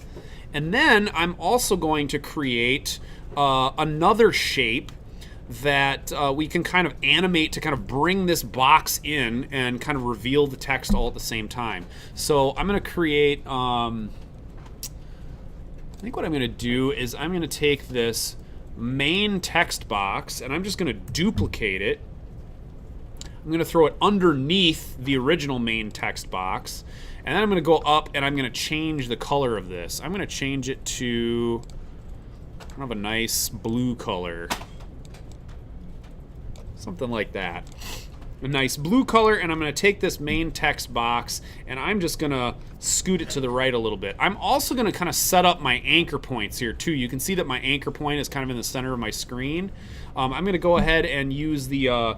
Speaker 1: And then I'm also going to create another shape that we can kind of animate to kind of bring this box in and kind of reveal the text all at the same time. So I'm going to create, I think what I'm going to do is I'm going to take this main text box and I'm just going to duplicate it. I'm going to throw it underneath the original main text box. And then I'm going to go up and I'm going to change the color of this. I'm going to change it to kind of a nice blue color. Something like that. A nice blue color, and I'm going to take this main text box and I'm just going to scoot it to the right a little bit. I'm also going to kind of set up my anchor points here too. You can see that my anchor point is kind of in the center of my screen. I'm going to go ahead and use the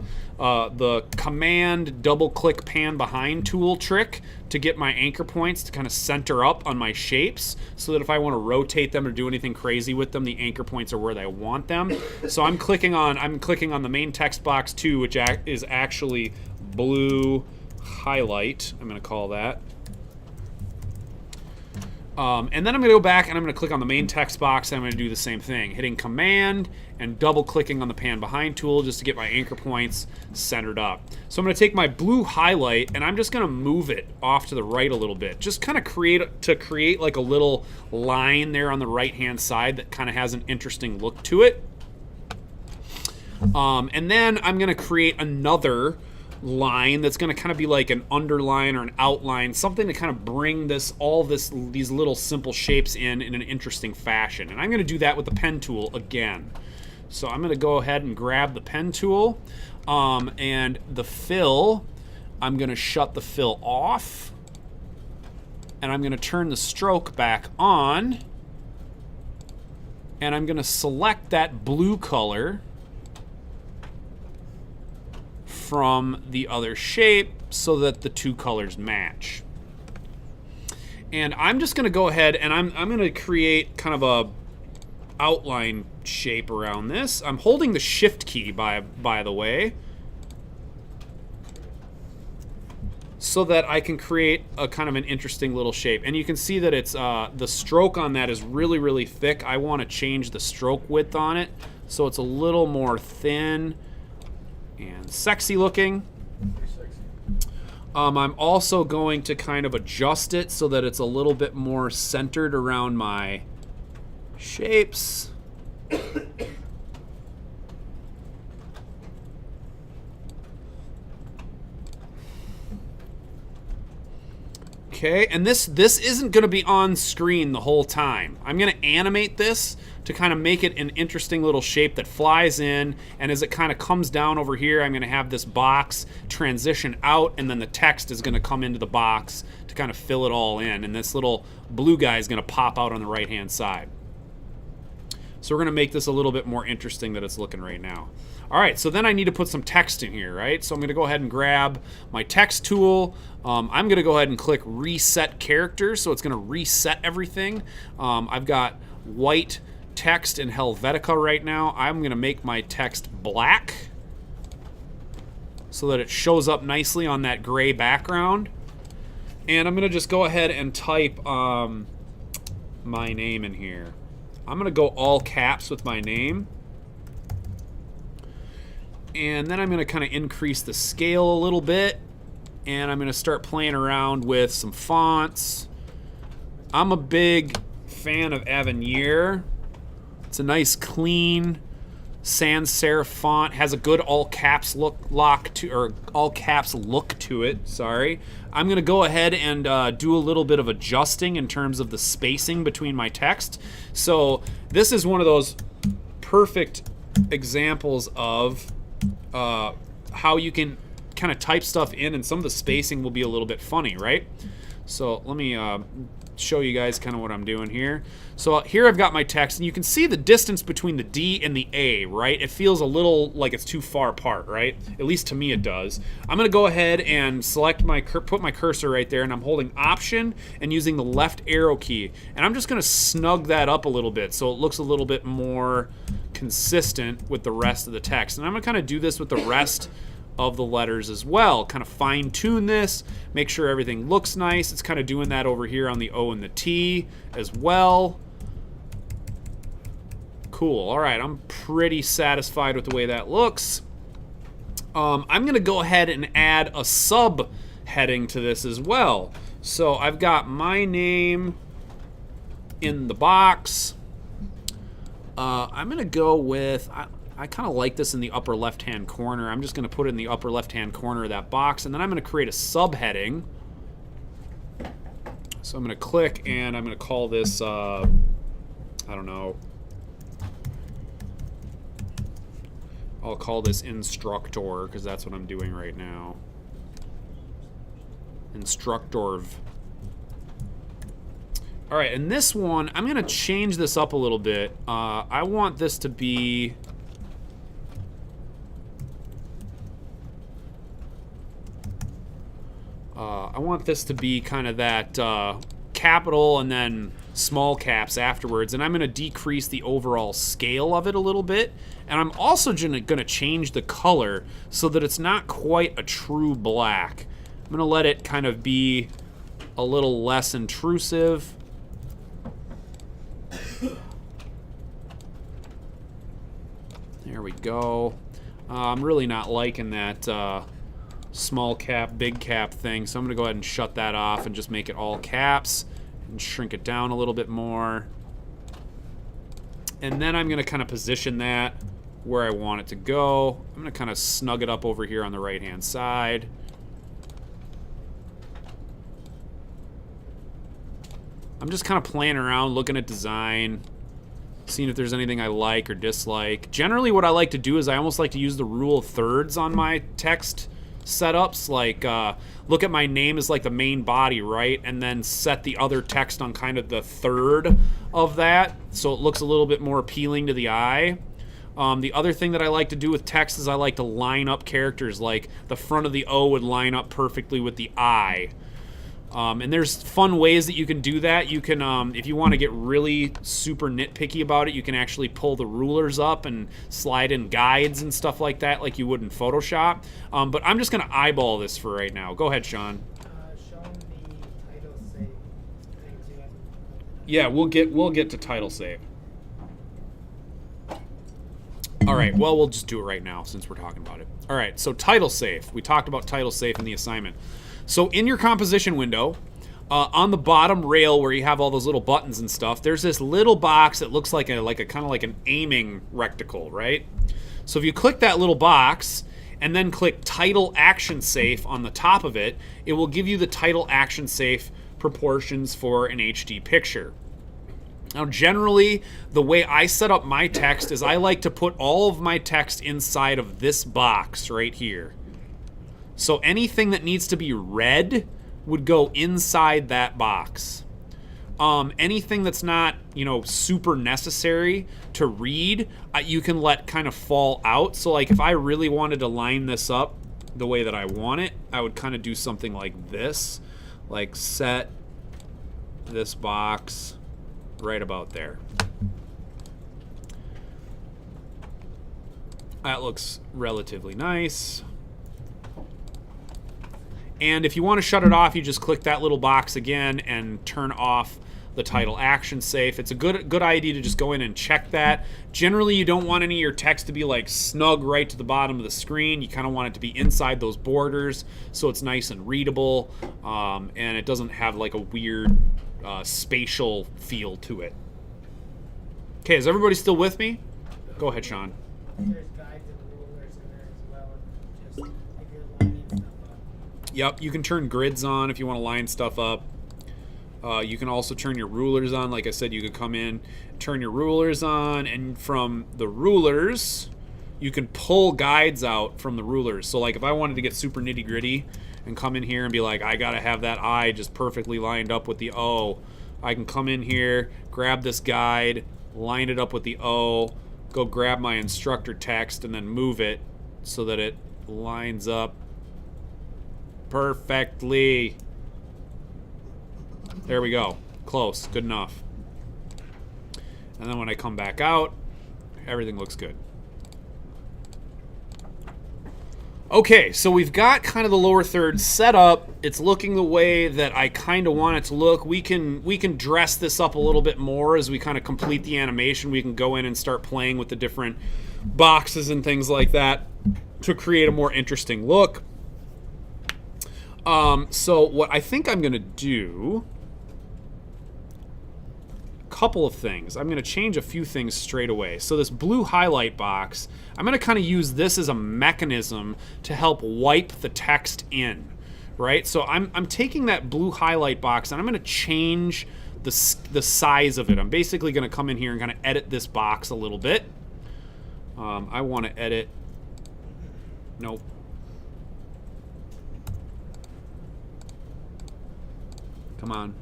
Speaker 1: command double-click pan behind tool trick to get my anchor points to kind of center up on my shapes so that if I want to rotate them or do anything crazy with them, the anchor points are where I want them. So I'm clicking on the main text box 2, which is actually blue highlight, I'm going to call that. And then I'm going to go back and I'm going to click on the main text box and I'm going to do the same thing, hitting command and double clicking on the pan behind tool just to get my anchor points centered up. So I'm going to take my blue highlight and I'm just going to move it off to the right a little bit, just kind of create like a little line there on the right hand side that kind of has an interesting look to it. And then I'm going to create another line that's going to kind of be like an underline or an outline, something to kind of bring these little simple shapes in an interesting fashion. And I'm going to do that with the pen tool again. So I'm going to go ahead and grab the pen tool and the fill. I'm going to shut the fill off and I'm going to turn the stroke back on and I'm going to select that blue color from the other shape so that the two colors match. And I'm just going to go ahead and I'm going to create kind of a outline shape around this. I'm holding the shift key by the way, so that I can create a kind of an interesting little shape. And you can see that it's the stroke on that is really thick. I want to change the stroke width on it so it's a little more thin and sexy looking. I'm also going to kind of adjust it so that it's a little bit more centered around my shapes. Okay, and this isn't going to be on screen the whole time. I'm going to animate this to kind of make it an interesting little shape that flies in, and as it kind of comes down over here, I'm going to have this box transition out, and then the text is going to come into the box to kind of fill it all in, and this little blue guy is going to pop out on the right-hand side. So we're going to make this a little bit more interesting than it's looking right now. All right, so then I need to put some text in here, right? So I'm going to go ahead and grab my text tool. I'm going to go ahead and click Reset Characters, so it's going to reset everything. I've got white text in Helvetica right now. I'm going to make my text black so that it shows up nicely on that gray background. And I'm going to just go ahead and type my name in here. I'm going to go all caps with my name. And then I'm going to kind of increase the scale a little bit. And I'm going to start playing around with some fonts. I'm a big fan of Avenir. It's a nice, clean sans serif font. Has a good all caps look to it. Sorry. I'm going to go ahead and do a little bit of adjusting in terms of the spacing between my text. So this is one of those perfect examples of how you can kind of type stuff in, and some of the spacing will be a little bit funny, right? So let me show you guys kind of what I'm doing here. So here I've got my text, and you can see the distance between the D and the A, right? It feels a little like it's too far apart, right? At least to me it does. I'm going to go ahead and select put my cursor right there, and I'm holding Option and using the left arrow key. And I'm just going to snug that up a little bit so it looks a little bit more consistent with the rest of the text. And I'm going to kind of do this with the rest of the letters as well. Kind of fine tune this, make sure everything looks nice. It's kind of doing that over here on the O and the T as well. Cool. All right, I'm pretty satisfied with the way that looks. I'm going to go ahead and add a sub heading to this as well. So I've got my name in the box. I'm going to go with, I kind of like this in the upper left-hand corner. I'm just going to put it in the upper left-hand corner of that box, and then I'm going to create a subheading. So I'm going to click, and I'm going to call this, I don't know, I'll call this Instructor, because that's what I'm doing right now. Instructorv. All right, and this one, I'm going to change this up a little bit. I want this to be... I want this to be kind of that capital and then small caps afterwards, and I'm going to decrease the overall scale of it a little bit, and I'm also going to change the color so that it's not quite a true black. I'm going to let it kind of be a little less intrusive. There we go. I'm really not liking that small cap, big cap thing, so I'm going to go ahead and shut that off and just make it all caps and shrink it down a little bit more. And then I'm going to kind of position that where I want it to go. I'm going to kind of snug it up over here on the right-hand side. I'm just kind of playing around, looking at design, seeing if there's anything I like or dislike. Generally, what I like to do is I almost like to use the rule of thirds on my text setups. Like, look at my name as like the main body, right? And then set the other text on kind of the third of that, so it looks a little bit more appealing to the eye. The other thing that I like to do with text is I like to line up characters. Like, the front of the O would line up perfectly with the I. And there's fun ways that you can do that. You can, if you want to get really super nitpicky about it, you can actually pull the rulers up and slide in guides and stuff like that, like you would in Photoshop. But I'm just going to eyeball this for right now. Go ahead, Sean.
Speaker 7: Show them the title save thing too.
Speaker 1: Yeah, we'll get to title save. All right, well, we'll just do it right now since we're talking about it. All right, so title save. We talked about title save in the assignment. So in your composition window, on the bottom rail where you have all those little buttons and stuff, there's this little box that looks like a kind of like an aiming reticle, right? So if you click that little box and then click Title Action Safe on the top of it, it will give you the Title Action Safe proportions for an HD picture. Now, generally, the way I set up my text is I like to put all of my text inside of this box right here. So anything that needs to be read would go inside that box. Anything that's not, you know, super necessary to read, you can let kind of fall out. So like if I really wanted to line this up the way that I want it, I would kind of do something like this, like set this box right about there. That looks relatively nice. And if you want to shut it off, you just click that little box again and turn off the title action safe. It's a good idea to just go in and check that. Generally, you don't want any of your text to be like snug right to the bottom of the screen. You kind of want it to be inside those borders so it's nice and readable, and it doesn't have like a weird spatial feel to it. Okay, is everybody still with me? Go ahead, Sean.
Speaker 7: There's guides and rulers in there as well. Just if you're lining stuff up.
Speaker 1: Yep, you can turn grids on if you want to line stuff up. You can also turn your rulers on. Like I said, you could come in, turn your rulers on, and from the rulers, you can pull guides out from the rulers. So like if I wanted to get super nitty gritty and come in here and be like, I gotta have that I just perfectly lined up with the O, I can come in here, grab this guide, line it up with the O, go grab my instructor text, and then move it so that it lines up perfectly. There we go. Close. Good enough. And then when I come back out, everything looks good. Okay, so we've got kind of the lower third set up. It's looking the way that I kind of want it to look. We can dress this up a little bit more as we kind of complete the animation. We can go in and start playing with the different boxes and things like that to create a more interesting look. So what I think I'm going to do, couple of things. I'm going to change a few things straight away. So this blue highlight box, I'm going to kind of use this as a mechanism to help wipe the text in, right? So I'm taking that blue highlight box and I'm going to change the size of it. I'm basically going to come in here and kind of edit this box a little bit. I want to edit, nope. Come on.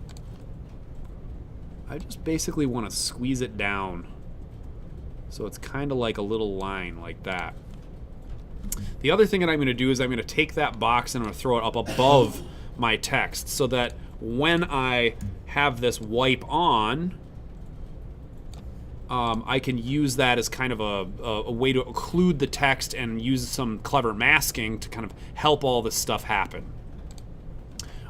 Speaker 1: I just basically want to squeeze it down so it's kind of like a little line like that. The other thing that I'm going to do is I'm going to take that box and I'm going to throw it up above my text so that when I have this wipe on, I can use that as kind of a way to occlude the text and use some clever masking to kind of help all this stuff happen.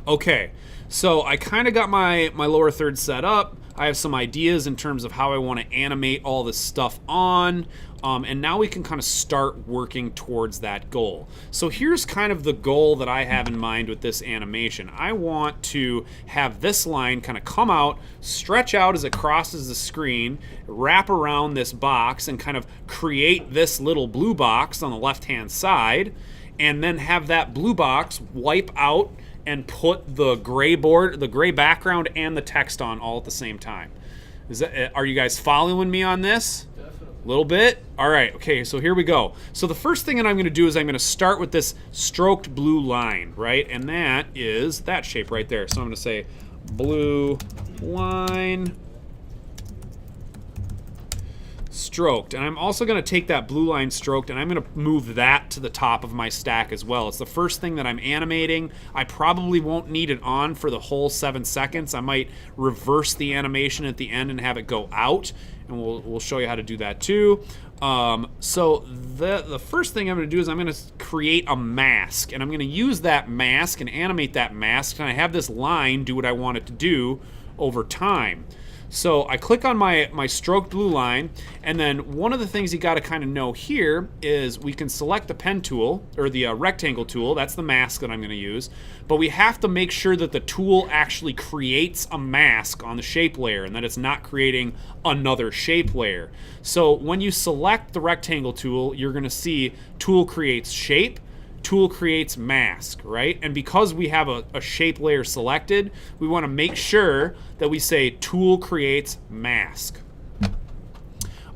Speaker 1: Okay, so I kind of got my lower third set up. I have some ideas in terms of how I want to animate all this stuff on, and now we can kind of start working towards that goal. So here's kind of the goal that I have in mind with this animation. I want to have this line kind of come out, stretch out as it crosses the screen, wrap around this box, and kind of create this little blue box on the left-hand side, and then have that blue box wipe out and put the gray background and the text on all at the same time. Are you guys following me on this?
Speaker 5: Definitely.
Speaker 1: A little bit? All right, okay, so here we go. So the first thing that I'm gonna do is I'm gonna start with this stroked blue line, right? And that is that shape right there. So I'm gonna say blue line stroked, and I'm also going to take that blue line stroked and I'm going to move that to the top of my stack as well. It's the first thing that I'm animating. I probably won't need it on for the whole 7 seconds. I might reverse the animation at the end and have it go out, and we'll show you how to do that too. So the first thing I'm going to do is I'm going to create a mask, and I'm going to use that mask and animate that mask, and I have this line do what I want it to do over time. So I click on my stroked blue line, and then one of the things you got to kind of know here is we can select the pen tool, or the rectangle tool. That's the mask that I'm going to use. But we have to make sure that the tool actually creates a mask on the shape layer and that it's not creating another shape layer. So when you select the rectangle tool, you're going to see tool creates shape, tool creates mask, right? And because we have a shape layer selected, we want to make sure that we say tool creates mask.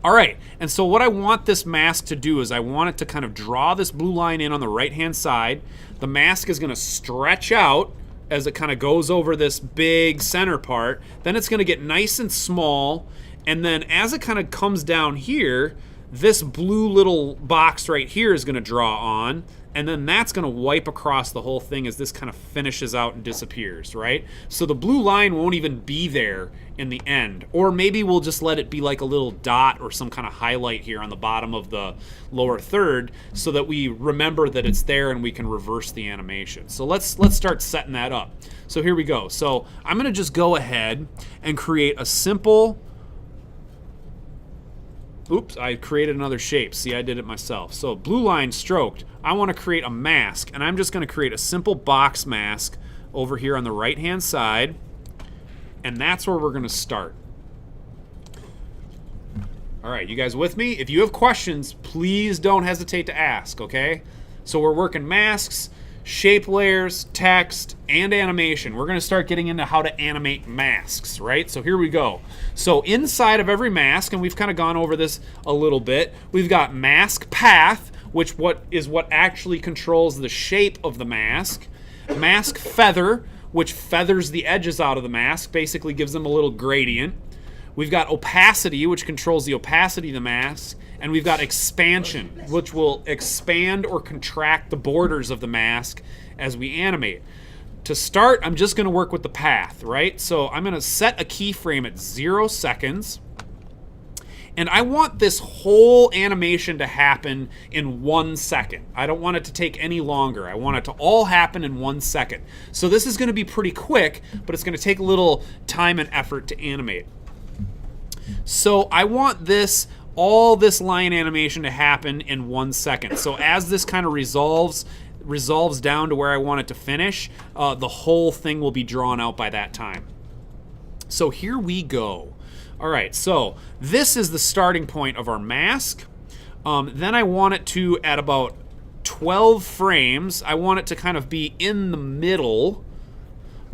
Speaker 1: All right, and so what I want this mask to do is I want it to kind of draw this blue line in on the right-hand side. The mask is going to stretch out as it kind of goes over this big center part. Then it's going to get nice and small. And then as it kind of comes down here, this blue little box right here is going to draw on. And then that's going to wipe across the whole thing as this kind of finishes out and disappears, right? So the blue line won't even be there in the end. Or maybe we'll just let it be like a little dot or some kind of highlight here on the bottom of the lower third so that we remember that it's there and we can reverse the animation. So let's start setting that up. So here we go. So I'm going to just go ahead and create a simple... Oops, I created another shape. See, I did it myself. So blue line stroked. I want to create a mask, and I'm just going to create a simple box mask over here on the right-hand side, and that's where we're going to start. All right, you guys with me? If you have questions, please don't hesitate to ask, okay? So we're working masks, shape layers, text, and animation. We're going to start getting into how to animate masks, right? So here we go. So inside of every mask, and we've kind of gone over this a little bit, we've got mask path, which is what actually controls the shape of the mask. Mask feather, which feathers the edges out of the mask, basically gives them a little gradient. We've got opacity, which controls the opacity of the mask. And we've got expansion, which will expand or contract the borders of the mask as we animate. To start, I'm just going to work with the path, right? So I'm going to set a keyframe at 0 seconds. And I want this whole animation to happen in 1 second. I don't want it to take any longer. I want it to all happen in 1 second. So this is going to be pretty quick, but it's going to take a little time and effort to animate. So I want all this line animation to happen in 1 second. So as this kind of resolves down to where I want it to finish, the whole thing will be drawn out by that time. So here we go. All right, so this is the starting point of our mask. Then I want it to, at about 12 frames, I want it to kind of be in the middle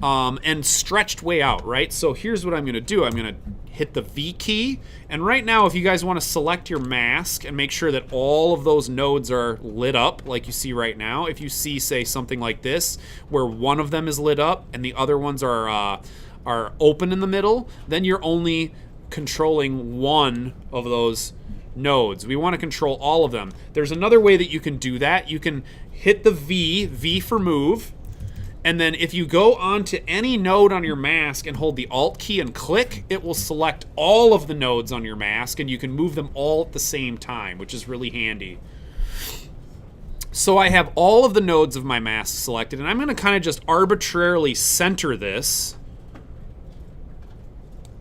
Speaker 1: and stretched way out, right? So here's what I'm going to do. I'm going to hit the V key, and right now if you guys want to select your mask and make sure that all of those nodes are lit up like you see right now, if you see, say, something like this where one of them is lit up and the other ones are open in the middle, then you're only controlling one of those nodes. We want to control all of them. There's another way that you can do that. You can hit the V for move, and then if you go onto any node on your mask and hold the Alt key and click, it will select all of the nodes on your mask, and you can move them all at the same time, which is really handy. So I have all of the nodes of my mask selected, and I'm going to kind of just arbitrarily center this.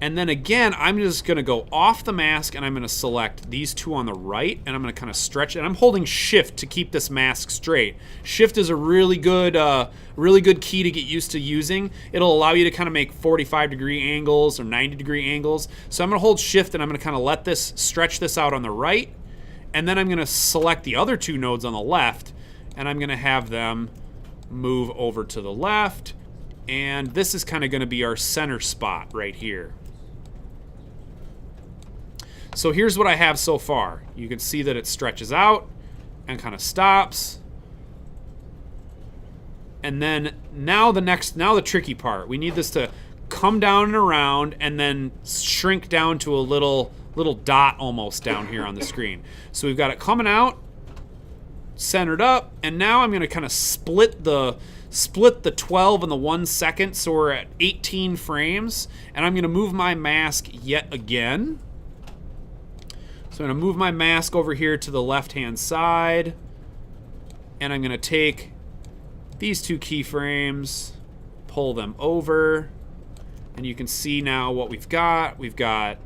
Speaker 1: And then again, I'm just going to go off the mask, and I'm going to select these two on the right, and I'm going to kind of stretch it. And I'm holding Shift to keep this mask straight. Shift is a really good key to get used to using. It'll allow you to kind of make 45-degree angles or 90-degree angles. So I'm going to hold Shift, and I'm going to kind of let this stretch this out on the right, and then I'm going to select the other two nodes on the left, and I'm going to have them move over to the left. And this is kind of going to be our center spot right here. So here's what I have so far. You can see that it stretches out and kind of stops. And then now the tricky part. We need this to come down and around and then shrink down to a little dot almost down here on the screen. So we've got it coming out, centered up, and now I'm going to kind of split the 12 and the 1 second, so we're at 18 frames, and I'm going to move my mask yet again. So I'm going to move my mask over here to the left-hand side, and I'm going to take these two keyframes, pull them over, and you can see now what we've got. We've got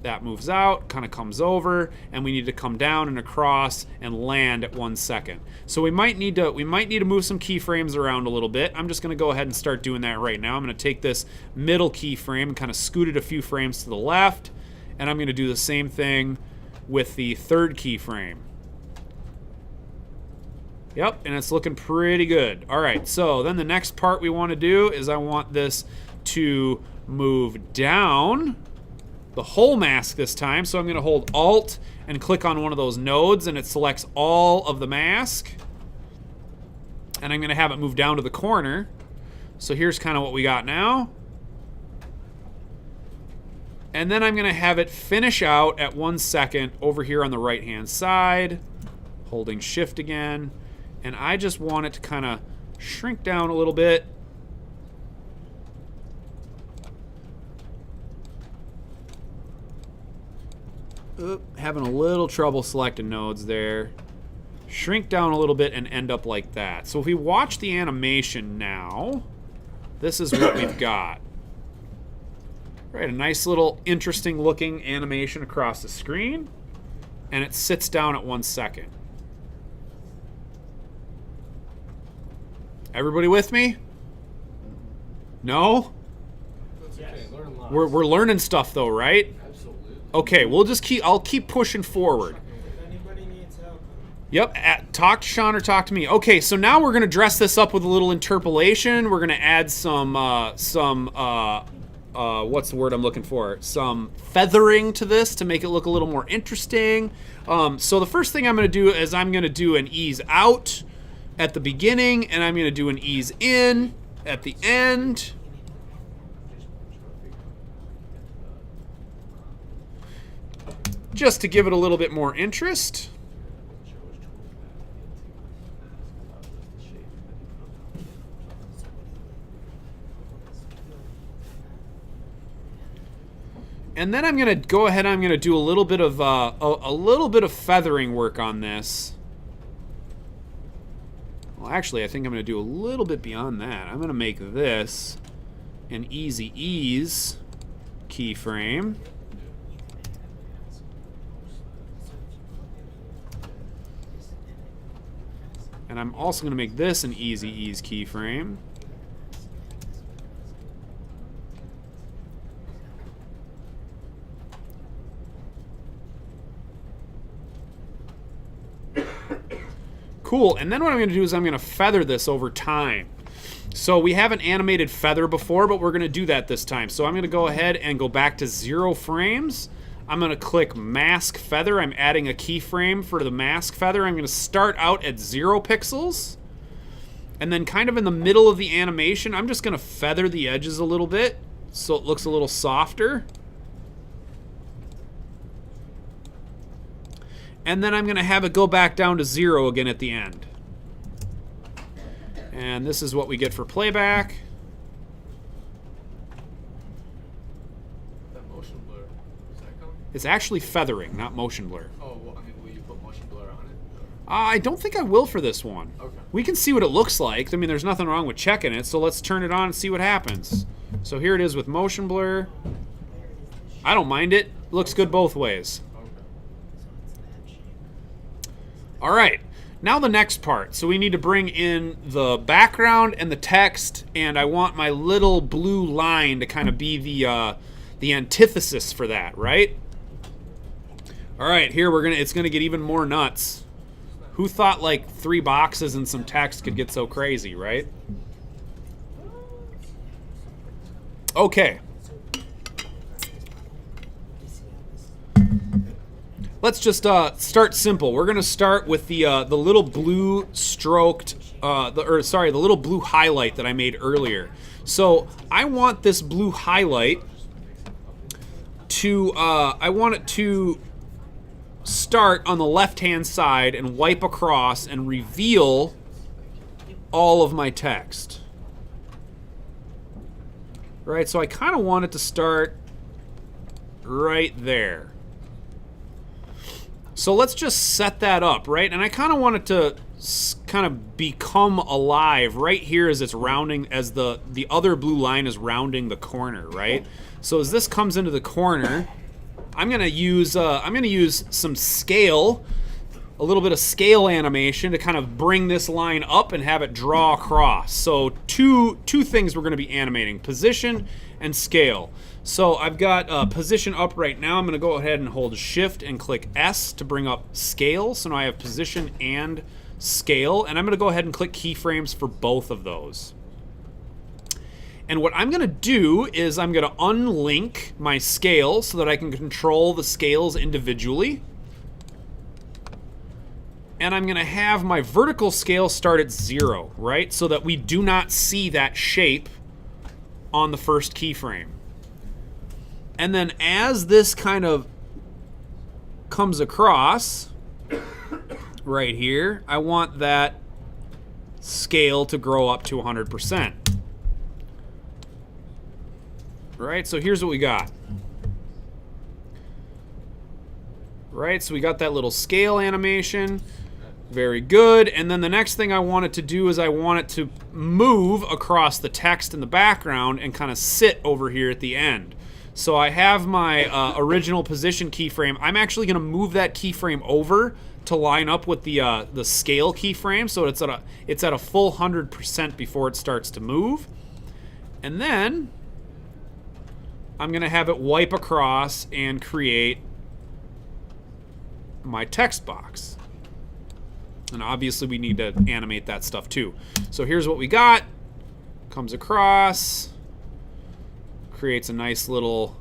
Speaker 1: that moves out, kind of comes over, and we need to come down and across and land at 1 second. So we might need to move some keyframes around a little bit. I'm just going to go ahead and start doing that right now. I'm going to take this middle keyframe and kind of scoot it a few frames to the left, and I'm going to do the same thing with the third keyframe. Yep, and it's looking pretty good. All right, so then the next part we want to do is I want this to move down the whole mask this time. So I'm going to hold Alt and click on one of those nodes, and it selects all of the mask. And I'm going to have it move down to the corner. So here's kind of what we got now. And then I'm going to have it finish out at 1 second over here on the right-hand side, holding shift again. And I just want it to kind of shrink down a little bit. Oop, having a little trouble selecting nodes there. Shrink down a little bit and end up like that. So if we watch the animation now, this is what we've got. Right, a nice little interesting looking animation across the screen, and it sits down at 1 second. Everybody with me? No?
Speaker 5: That's okay. Learn lots.
Speaker 1: We're learning stuff though, right?
Speaker 5: Absolutely.
Speaker 1: Okay, I'll keep pushing forward.
Speaker 7: If anybody needs help,
Speaker 1: Yep, talk to Sean or talk to me. Okay, so now we're gonna dress this up with a little interpolation. We're gonna add some what's the word I'm looking for? Some feathering to this to make it look a little more interesting. So the first thing I'm gonna do is I'm gonna do an ease out at the beginning, and I'm gonna do an ease in at the end. Just to give it a little bit more interest. And then I'm gonna go ahead. I'm gonna do a little bit of feathering work on this. Well, actually, I think I'm gonna do a little bit beyond that. I'm gonna make this an easy ease keyframe. And I'm also gonna make this an easy ease keyframe. Cool, and then what I'm going to do is I'm going to feather this over time. So we haven't animated feather before, but we're going to do that this time. So I'm going to go ahead and go back to 0 frames. I'm going to click mask feather. I'm adding a keyframe for the mask feather. I'm going to start out at 0 pixels. And then kind of in the middle of the animation, I'm just going to feather the edges a little bit so it looks a little softer. And then I'm going to have it go back down to 0 again at the end. And this is what we get for playback.
Speaker 5: That motion blur, does that come?
Speaker 1: It's actually feathering, not motion blur.
Speaker 5: Oh, well, I mean, will you put motion blur on it?
Speaker 1: I don't think I will for this one.
Speaker 5: Okay.
Speaker 1: We can see what it looks like. I mean, there's nothing wrong with checking it, so let's turn it on and see what happens. So here it is with motion blur. I don't mind it. Looks good both ways. All right, now the next part. So we need to bring in the background and the text, and I want my little blue line to kind of be the antithesis for that, right? All right, here it's gonna get even more nuts. Who thought like 3 boxes and some text could get so crazy, right? Okay. Let's just start simple. We're gonna start with the little blue stroked, the little blue highlight that I made earlier. So I want this blue highlight to, I want it to start on the left-hand side and wipe across and reveal all of my text. Right, so I kind of want it to start right there. So let's just set that up, right? And I kind of want it to kind of become alive right here as it's rounding, as the other blue line is rounding the corner, right? So as this comes into the corner, I'm gonna use some scale, a little bit of scale animation to kind of bring this line up and have it draw across. So two things we're gonna be animating: position and scale. So I've got position up right now. I'm going to go ahead and hold shift and click S to bring up scale. So now I have position and scale. And I'm going to go ahead and click keyframes for both of those. And what I'm going to do is I'm going to unlink my scale so that I can control the scales individually. and I'm gonna have my vertical scale start at 0, right? So that we do not see that shape on the first keyframe. And then as this kind of comes across right here, I want that scale to grow up to 100%. Right, so here's what we got. Right, so we got that little scale animation. Very good. And then the next thing I want it to do is I want it to move across the text in the background and kind of sit over here at the end. So I have my original position keyframe. I'm actually going to move that keyframe over to line up with the scale keyframe, so it's at a full 100% before it starts to move. And then I'm going to have it wipe across and create my text box. And obviously we need to animate that stuff too. So here's what we got. Comes across, creates a nice little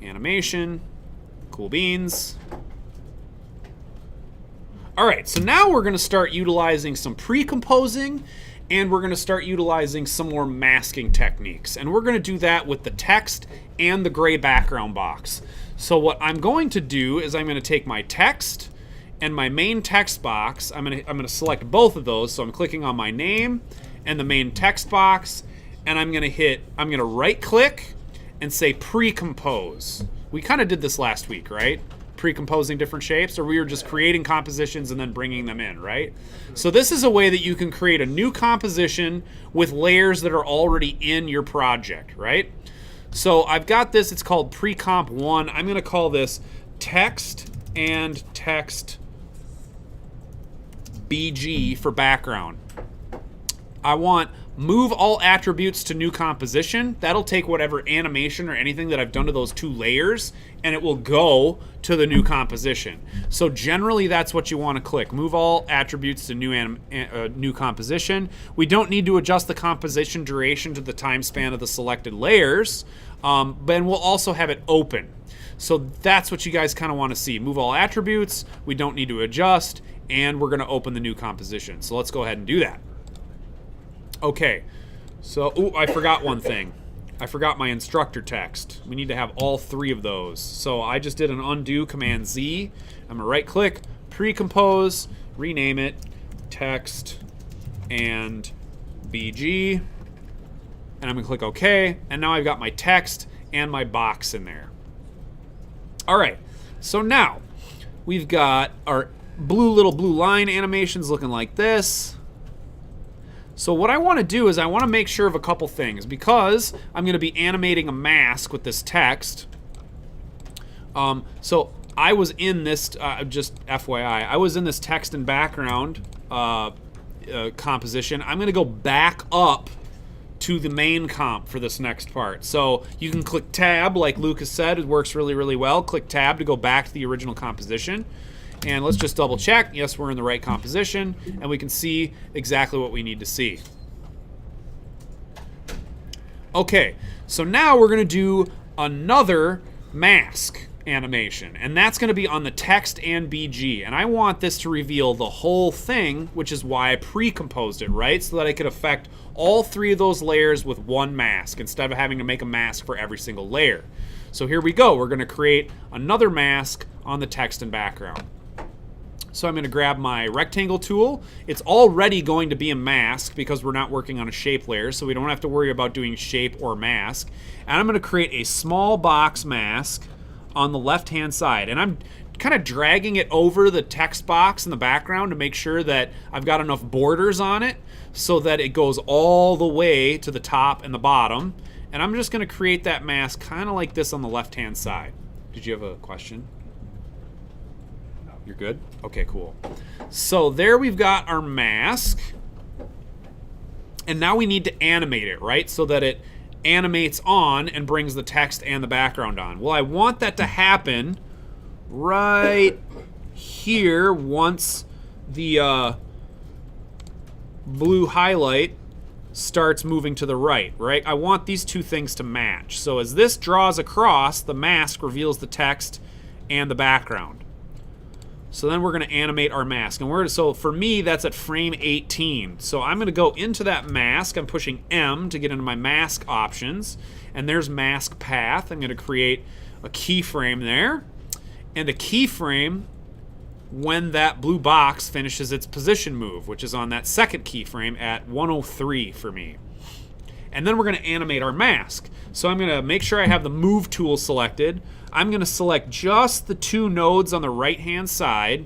Speaker 1: animation. Cool beans. All right, so now we're gonna start utilizing some pre-composing, and we're gonna start utilizing some more masking techniques. And we're gonna do that with the text and the gray background box. So what I'm going to do is I'm gonna take my text and my main text box. I'm gonna select both of those. So I'm clicking on my name and the main text box, and I'm gonna right click and say pre-compose. We kind of did this last week, right? Pre-composing different shapes, or we were just creating compositions and then bringing them in, right? So this is a way that you can create a new composition with layers that are already in your project, right? So I've got this, it's called pre-comp 1. I'm gonna call this text and text BG for background. I want move all attributes to new composition. That'll take whatever animation or anything that I've done to those two layers, and it will go to the new composition. So generally that's what you want to click. Move all attributes to new composition. We don't need to adjust the composition duration to the time span of the selected layers, but we'll also have it open. So that's what you guys kind of want to see. Move all attributes, we don't need to adjust, and we're going to open the new composition. So let's go ahead and do that. Okay, so, I forgot one thing. I forgot my instructor text. We need to have all three of those. So I just did an undo, Command Z. I'm gonna right click, pre-compose, rename it, text and BG. And I'm gonna click OK. And now I've got my text and my box in there. All right, so now we've got our little blue line animations looking like this. So what I want to do is I want to make sure of a couple things, because I'm going to be animating a mask with this text. So I was in this, just FYI, I was in this text and background composition. I'm going to go back up to the main comp for this next part. So you can click tab, like Lucas said, it works really, really well. Click tab to go back to the original composition. And let's just double check. Yes, we're in the right composition, and we can see exactly what we need to see. Okay, so now we're gonna do another mask animation, and that's gonna be on the text and BG. And I want this to reveal the whole thing, which is why I pre-composed it, right? So that I could affect all three of those layers with one mask instead of having to make a mask for every single layer. So here we go. We're gonna create another mask on the text and background. So I'm going to grab my rectangle tool. It's already going to be a mask because we're not working on a shape layer, so we don't have to worry about doing shape or mask. And I'm going to create a small box mask on the left-hand side. And I'm kind of dragging it over the text box in the background to make sure that I've got enough borders on it so that it goes all the way to the top and the bottom. And I'm just going to create that mask kind of like this on the left-hand side. Did you have a question? You're good? Okay, cool. So there we've got our mask. And now we need to animate it, right? So that it animates on and brings the text and the background on. Well, I want that to happen right here once the blue highlight starts moving to the right? I want these two things to match. So as this draws across, the mask reveals the text and the background. So then we're going to animate our mask. And so for me, that's at frame 18. So I'm going to go into that mask. I'm pushing M to get into my mask options. And there's mask path. I'm going to create a keyframe there. And a keyframe when that blue box finishes its position move, which is on that second keyframe at 103 for me. And then we're going to animate our mask. So I'm going to make sure I have the move tool selected. I'm going to select just the 2 nodes on the right-hand side,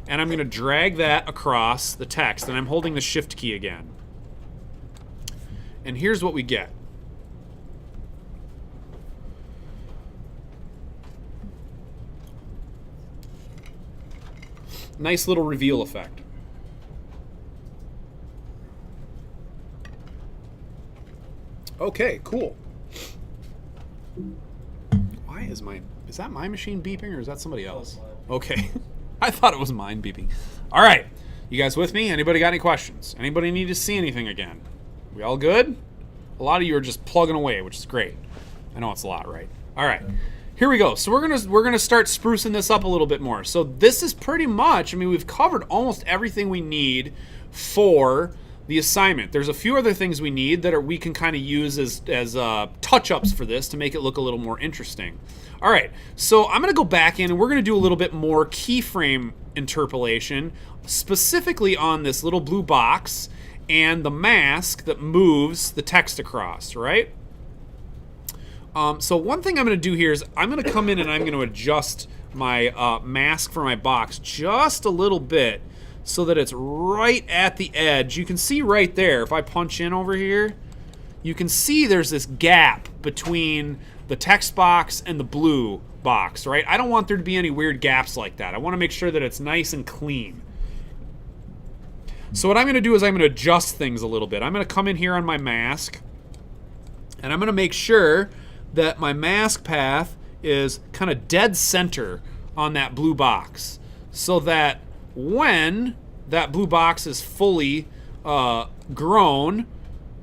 Speaker 1: and I'm going to drag that across the text, and I'm holding the shift key again. And here's what we get. Nice little reveal effect. Okay, cool. Why is that my machine beeping, or is that somebody else? Okay. I thought it was mine beeping. All right. You guys with me? Anybody got any questions? Anybody need to see anything again? We all good? A lot of you are just plugging away, which is great. I know it's a lot, right? All right. Here we go. So we're gonna start sprucing this up a little bit more. So this is pretty much, I mean, we've covered almost everything we need for the assignment. There's a few other things we need that we can kind of use as touch-ups for this to make it look a little more interesting. All right, so I'm going to go back in and we're going to do a little bit more keyframe interpolation, specifically on this little blue box and the mask that moves the text across, right? So one thing I'm going to do here is I'm going to come in and I'm going to adjust my mask for my box just a little bit so that it's right at the edge. You can see right there, if I punch in over here, you can see there's this gap between the text box and the blue box, right? I don't want there to be any weird gaps like that. I want to make sure that it's nice and clean. So what I'm going to do is I'm going to adjust things a little bit. I'm going to come in here on my mask, and I'm going to make sure that my mask path is kind of dead center on that blue box, so that when that blue box is fully grown,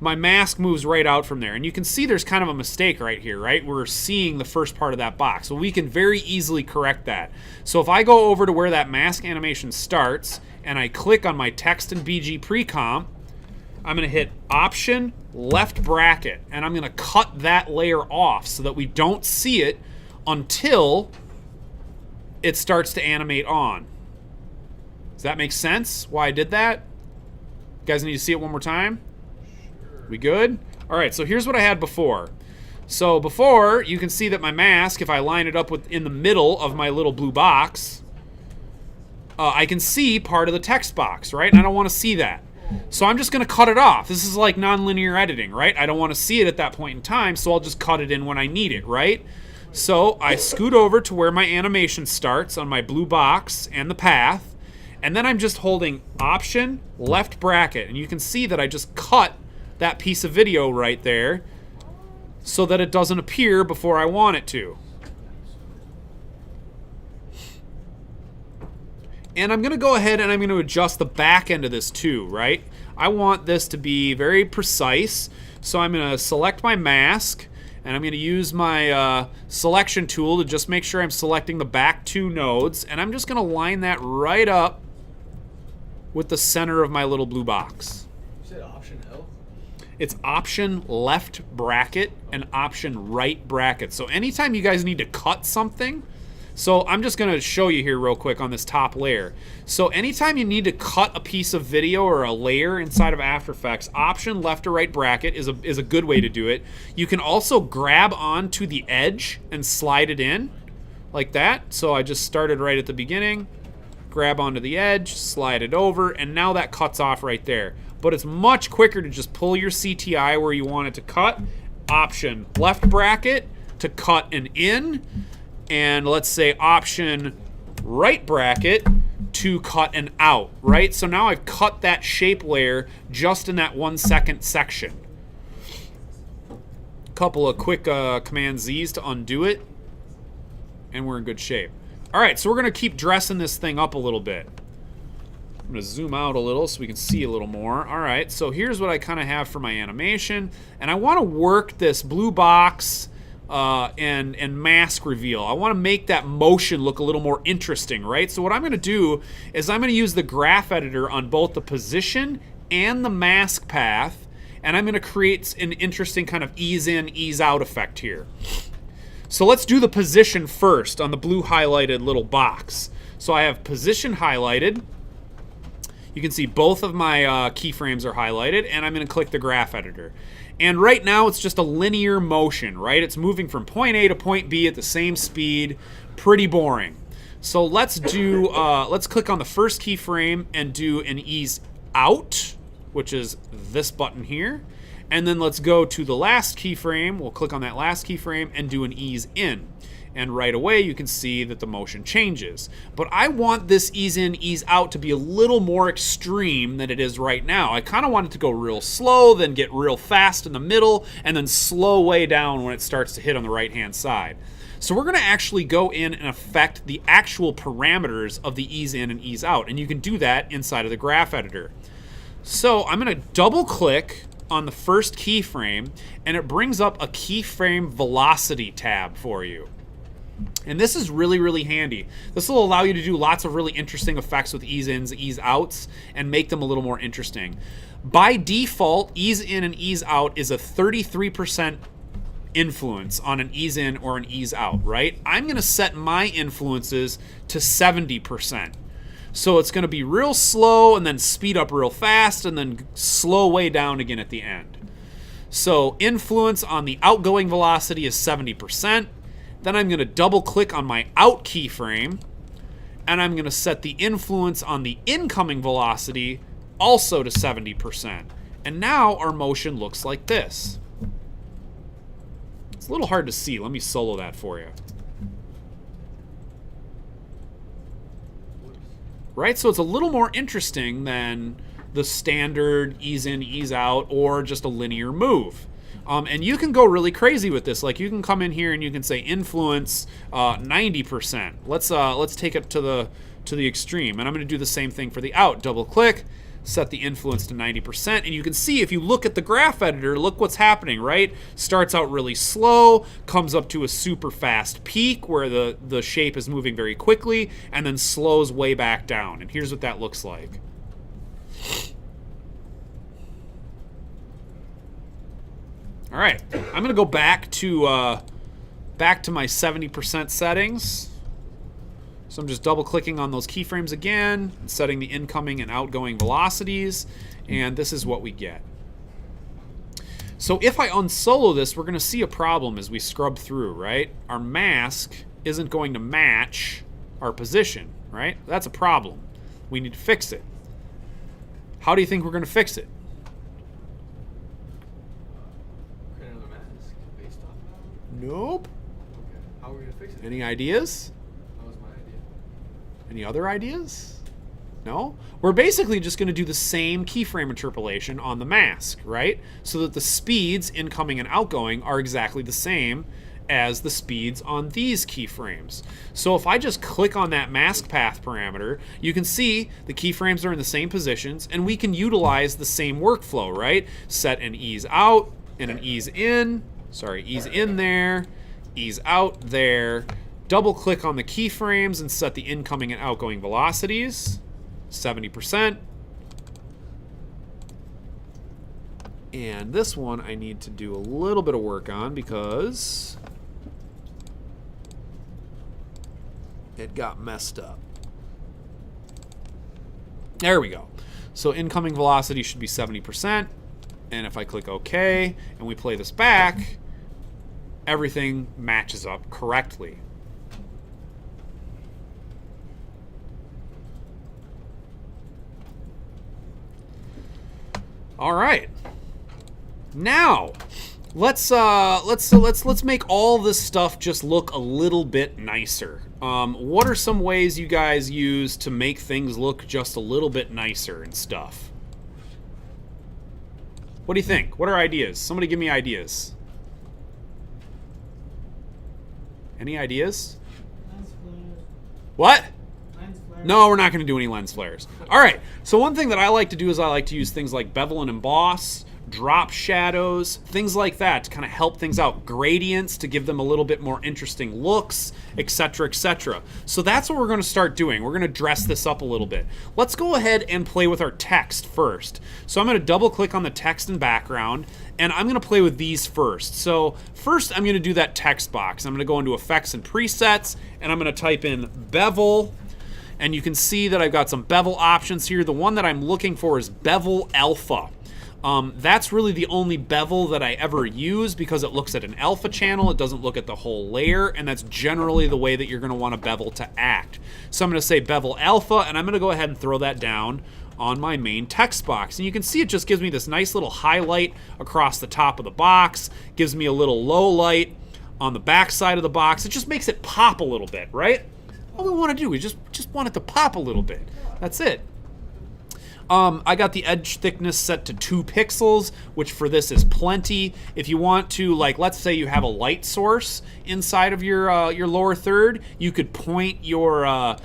Speaker 1: my mask moves right out from there. And you can see there's kind of a mistake right here, right? We're seeing the first part of that box. So we can very easily correct that. So if I go over to where that mask animation starts and I click on my text and BG pre-comp, I'm going to hit Option, left bracket, and I'm going to cut that layer off so that we don't see it until it starts to animate on. Does that make sense, why I did that? You guys need to see it one more time? We good? All right, so here's what I had before. So before, you can see that my mask, if I line it up in the middle of my little blue box, I can see part of the text box, right? And I don't want to see that. So I'm just going to cut it off. This is like nonlinear editing, right? I don't want to see it at that point in time, so I'll just cut it in when I need it, right? So I scoot over to where my animation starts on my blue box and the path, and then I'm just holding Option, left bracket, and you can see that I just cut that piece of video right there so that it doesn't appear before I want it to. And I'm going to go ahead and I'm going to adjust the back end of this too, right? I want this to be very precise, so I'm going to select my mask and I'm going to use my selection tool to just make sure I'm selecting the back 2 nodes, and I'm just going to line that right up with the center of my little blue box.
Speaker 2: You said Option L?
Speaker 1: It's Option left bracket and Option right bracket. So anytime you guys need to cut something, so I'm just going to show you here real quick on this top layer. So anytime you need to cut a piece of video or a layer inside of After Effects, Option left or right bracket is a good way to do it. You can also grab onto the edge and slide it in like that. So I just started right at the beginning, grab onto the edge, slide it over, and now that cuts off right there. But it's much quicker to just pull your CTI where you want it to cut, Option left bracket to cut an in, and let's say Option right bracket to cut an out, right? So now I've cut that shape layer just in that 1 second section. Couple of quick Command Z's to undo it, and we're in good shape. All right, so we're gonna keep dressing this thing up a little bit. I'm gonna zoom out a little so we can see a little more. All right, so here's what I kind of have for my animation, and I want to work this blue box and mask reveal. I want to make that motion look a little more interesting, right? So what I'm going to do is I'm going to use the graph editor on both the position and the mask path, and I'm going to create an interesting kind of ease in, ease out effect here. So let's do the position first on the blue highlighted little box. So I have position highlighted. You can see both of my keyframes are highlighted, and I'm going to click the graph editor. And right now it's just a linear motion, right? It's moving from point A to point B at the same speed. Pretty boring. So let's do, let's click on the first keyframe and do an ease out, which is this button here. And then let's go to the last keyframe. We'll click on that last keyframe and do an ease in. And right away you can see that the motion changes. But I want this ease in, ease out to be a little more extreme than it is right now. I kind of want it to go real slow, then get real fast in the middle, and then slow way down when it starts to hit on the right-hand side. So we're going to actually go in and affect the actual parameters of the ease in and ease out. And you can do that inside of the graph editor. So I'm going to double click on the first keyframe, and it brings up a keyframe velocity tab for you. And this is really, really handy. This will allow you to do lots of really interesting effects with ease ins, ease outs, and make them a little more interesting. By default, ease in and ease out is a 33% influence on an ease in or an ease out, right? I'm going to set my influences to 70%. So it's going to be real slow and then speed up real fast and then slow way down again at the end. So influence on the outgoing velocity is 70%. Then I'm going to double click on my out keyframe, and I'm going to set the influence on the incoming velocity also to 70%. And now our motion looks like this. It's a little hard to see. Let me solo that for you. Right? So it's a little more interesting than the standard ease in, ease out, or just a linear move. And you can go really crazy with this. Like you can come in here and you can say influence 90%. Let's take it to the extreme. And I'm going to do the same thing for the out. Double click, set the influence to 90%, and you can see if you look at the graph editor, look what's happening, right? Starts out really slow, comes up to a super fast peak where the shape is moving very quickly, and then slows way back down. And here's what that looks like. All right, I'm gonna go back to my 70% settings. So I'm just double clicking on those keyframes again, setting the incoming and outgoing velocities, and this is what we get. So if I unsolo this, we're gonna see a problem as we scrub through, right? Our mask isn't going to match our position, right? That's a problem. We need to fix it. How do you think we're gonna fix it? Nope.
Speaker 2: Okay. How are we gonna fix it?
Speaker 1: Any ideas?
Speaker 2: That was my idea.
Speaker 1: Any other ideas? No? We're basically just going to do the same keyframe interpolation on the mask, right? So that the speeds incoming and outgoing are exactly the same as the speeds on these keyframes. So if I just click on that mask path parameter, you can see the keyframes are in the same positions, and we can utilize the same workflow, right? Set an ease out and an ease in. Sorry, ease in there, ease out there. Double click on the keyframes and set the incoming and outgoing velocities, 70%. And this one I need to do a little bit of work on because it got messed up. There we go. So incoming velocity should be 70%. And if I click OK and we play this back, everything matches up correctly. All right. Now, let's make all this stuff just look a little bit nicer. What are some ways you guys use to make things look just a little bit nicer and stuff? What do you think? What are ideas? Somebody give me ideas. Any ideas?
Speaker 7: Lens flares.
Speaker 1: What?
Speaker 7: Lens flares.
Speaker 1: No, we're not going to do any lens flares. All right. So one thing that I like to do is I like to use things like bevel and emboss, drop shadows, things like that to kind of help things out, gradients to give them a little bit more interesting looks, etc., etc. So that's what we're going to start doing. We're going to dress this up a little bit. Let's go ahead and play with our text first. So I'm going to double click on the text and background, and I'm going to play with these first. So first I'm going to do that text box. I'm going to go into effects and presets, and I'm going to type in bevel. And you can see that I've got some bevel options here. The one that I'm looking for is bevel alpha. That's really the only bevel that I ever use because it looks at an alpha channel. It doesn't look at the whole layer, and that's generally the way that you're going to want a bevel to act. So I'm going to say bevel alpha, and I'm going to go ahead and throw that down on my main text box. And you can see it just gives me this nice little highlight across the top of the box, gives me a little low light on the back side of the box. It just makes it pop a little bit, right? All we want to do is just want it to pop a little bit. That's it. I got the edge thickness set to 2 pixels, which for this is plenty. If you want to, like, let's say you have a light source inside of your lower third, you could point your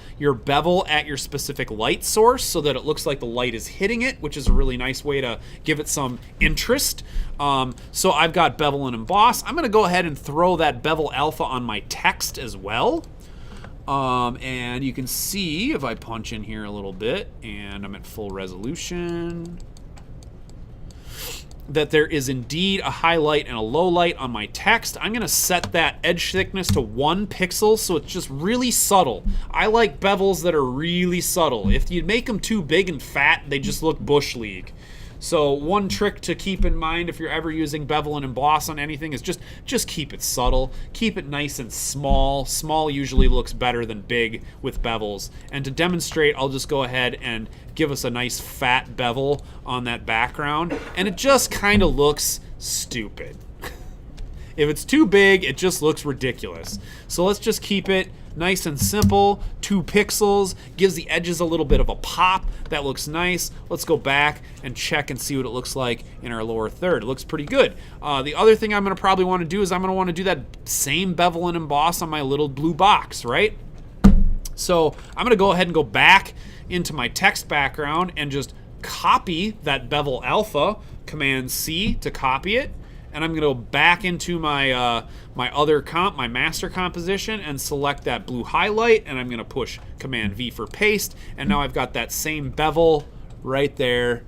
Speaker 1: bevel at your specific light source so that it looks like the light is hitting it, which is a really nice way to give it some interest. So I've got bevel and emboss. I'm going to go ahead and throw that bevel alpha on my text as well. And you can see if I punch in here a little bit and I'm at full resolution that there is indeed a highlight and a low light on my text. I'm going to set that edge thickness to 1 pixel so it's just really subtle. I like bevels that are really subtle. If you make them too big and fat, they just look Bush League. So one trick to keep in mind if you're ever using bevel and emboss on anything is just keep it subtle. Keep it nice and small. Small usually looks better than big with bevels. And to demonstrate, I'll just go ahead and give us a nice fat bevel on that background. And it just kind of looks stupid. If it's too big, it just looks ridiculous. So let's just keep it nice and simple. 2 pixels, gives the edges a little bit of a pop. That looks nice. Let's go back and check and see what it looks like in our lower third. It looks pretty good. The other thing I'm going to probably want to do is I'm going to want to do that same bevel and emboss on my little blue box, right? So I'm going to go ahead and go back into my text background and just copy that bevel alpha, Command C to copy it. And I'm going to go back into my my master composition and select that blue highlight, and I'm going to push Command V for paste, and now I've got that same bevel right there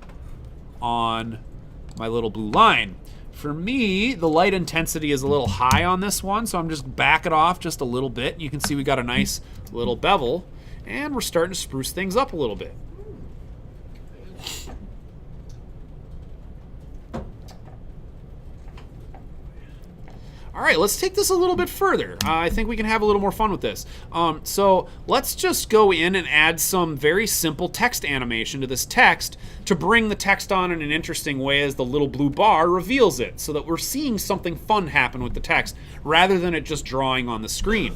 Speaker 1: on my little blue line. For me, the light intensity is a little high on this one, so I'm just back it off just a little bit. You can see we got a nice little bevel, and we're starting to spruce things up a little bit. All right, let's take this a little bit further. I think we can have a little more fun with this. So let's just go in and add some very simple text animation to this text to bring the text on in an interesting way as the little blue bar reveals it, so that we're seeing something fun happen with the text rather than it just drawing on the screen.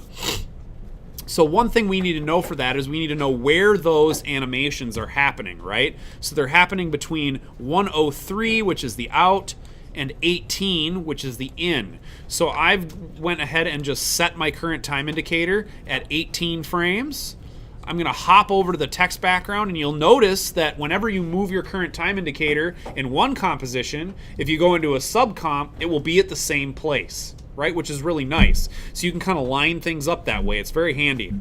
Speaker 1: So one thing we need to know for that is we need to know where those animations are happening, right? So they're happening between 103, which is the out, and 18, which is the in. So I've went ahead and just set my current time indicator at 18 frames. I'm going to hop over to the text background, and you'll notice that whenever you move your current time indicator in one composition, if you go into a subcomp, it will be at the same place, right? Which is really nice. So you can kind of line things up that way. It's very handy.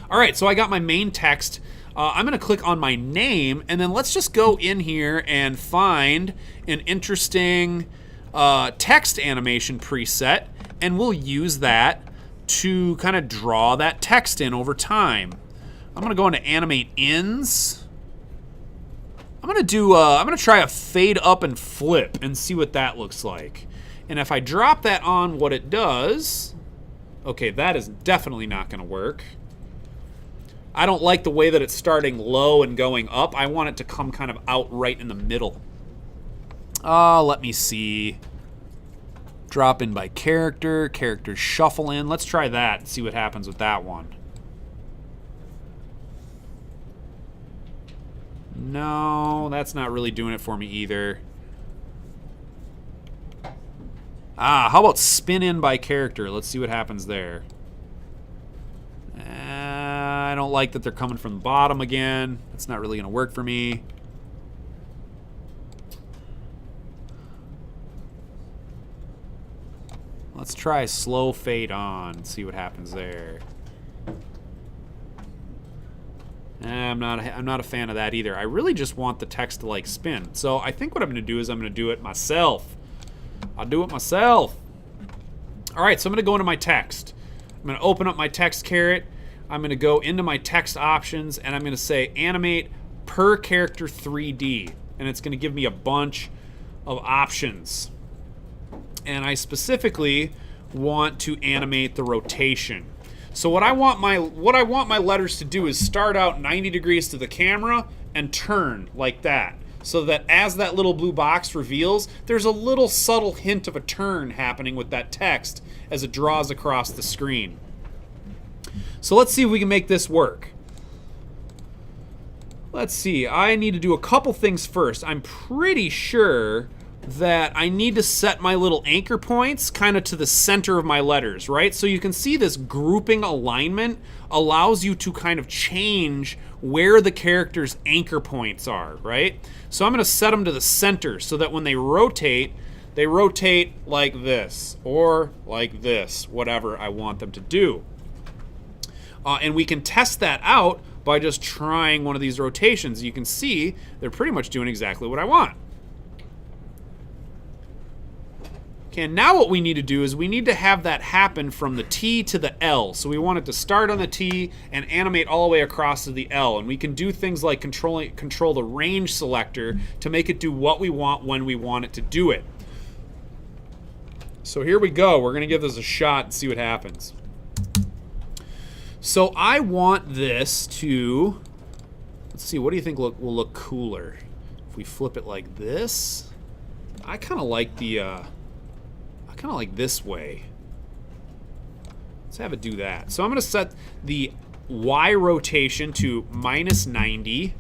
Speaker 1: All right, so I got my main text. I'm going to click on my name, and then let's just go in here and find an interesting text animation preset, and we'll use that to kind of draw that text in over time. I'm going to go into animate ins. I'm going to try a fade up and flip and see what that looks like. And if I drop that on, what it does, okay, that is definitely not going to work. I don't like the way that it's starting low and going up. I want it to come kind of out right in the middle. Let me see. Drop in by character, characters shuffle in. Let's try that and see what happens with that one. No, that's not really doing it for me either. How about spin in by character? Let's see what happens there. I don't like that they're coming from the bottom again. That's not really going to work for me. Let's try slow fade on, see what happens there. I'm not a fan of that either. I really just want the text to like spin. So I think what I'm going to do is I'm going to do it myself. I'll do it myself. All right, so I'm going to go into my text. I'm going to open up my text caret. I'm going to go into my text options, and I'm going to say animate per character 3D. And it's going to give me a bunch of options. And I specifically want to animate the rotation. So what I want my letters to do is start out 90 degrees to the camera and turn like that. So that as that little blue box reveals, there's a little subtle hint of a turn happening with that text as it draws across the screen. So let's see if we can make this work. Let's see, I need to do a couple things first. I'm pretty sure that I need to set my little anchor points kind of to the center of my letters, right? So you can see this grouping alignment allows you to kind of change where the character's anchor points are, right? So I'm going to set them to the center so that when they rotate like this or like this, whatever I want them to do. And we can test that out by just trying one of these rotations. You can see they're pretty much doing exactly what I want. Okay, and now what we need to do is we need to have that happen from the T to the L. So we want it to start on the T and animate all the way across to the L. And we can do things like control the range selector to make it do what we want when we want it to do it. So here we go. We're going to give this a shot and see what happens. So I want this to, let's see, what do you think will look cooler? If we flip it like this, I kind of like the, kind of like this way. Let's have it do that. So I'm going to set the Y rotation to -90.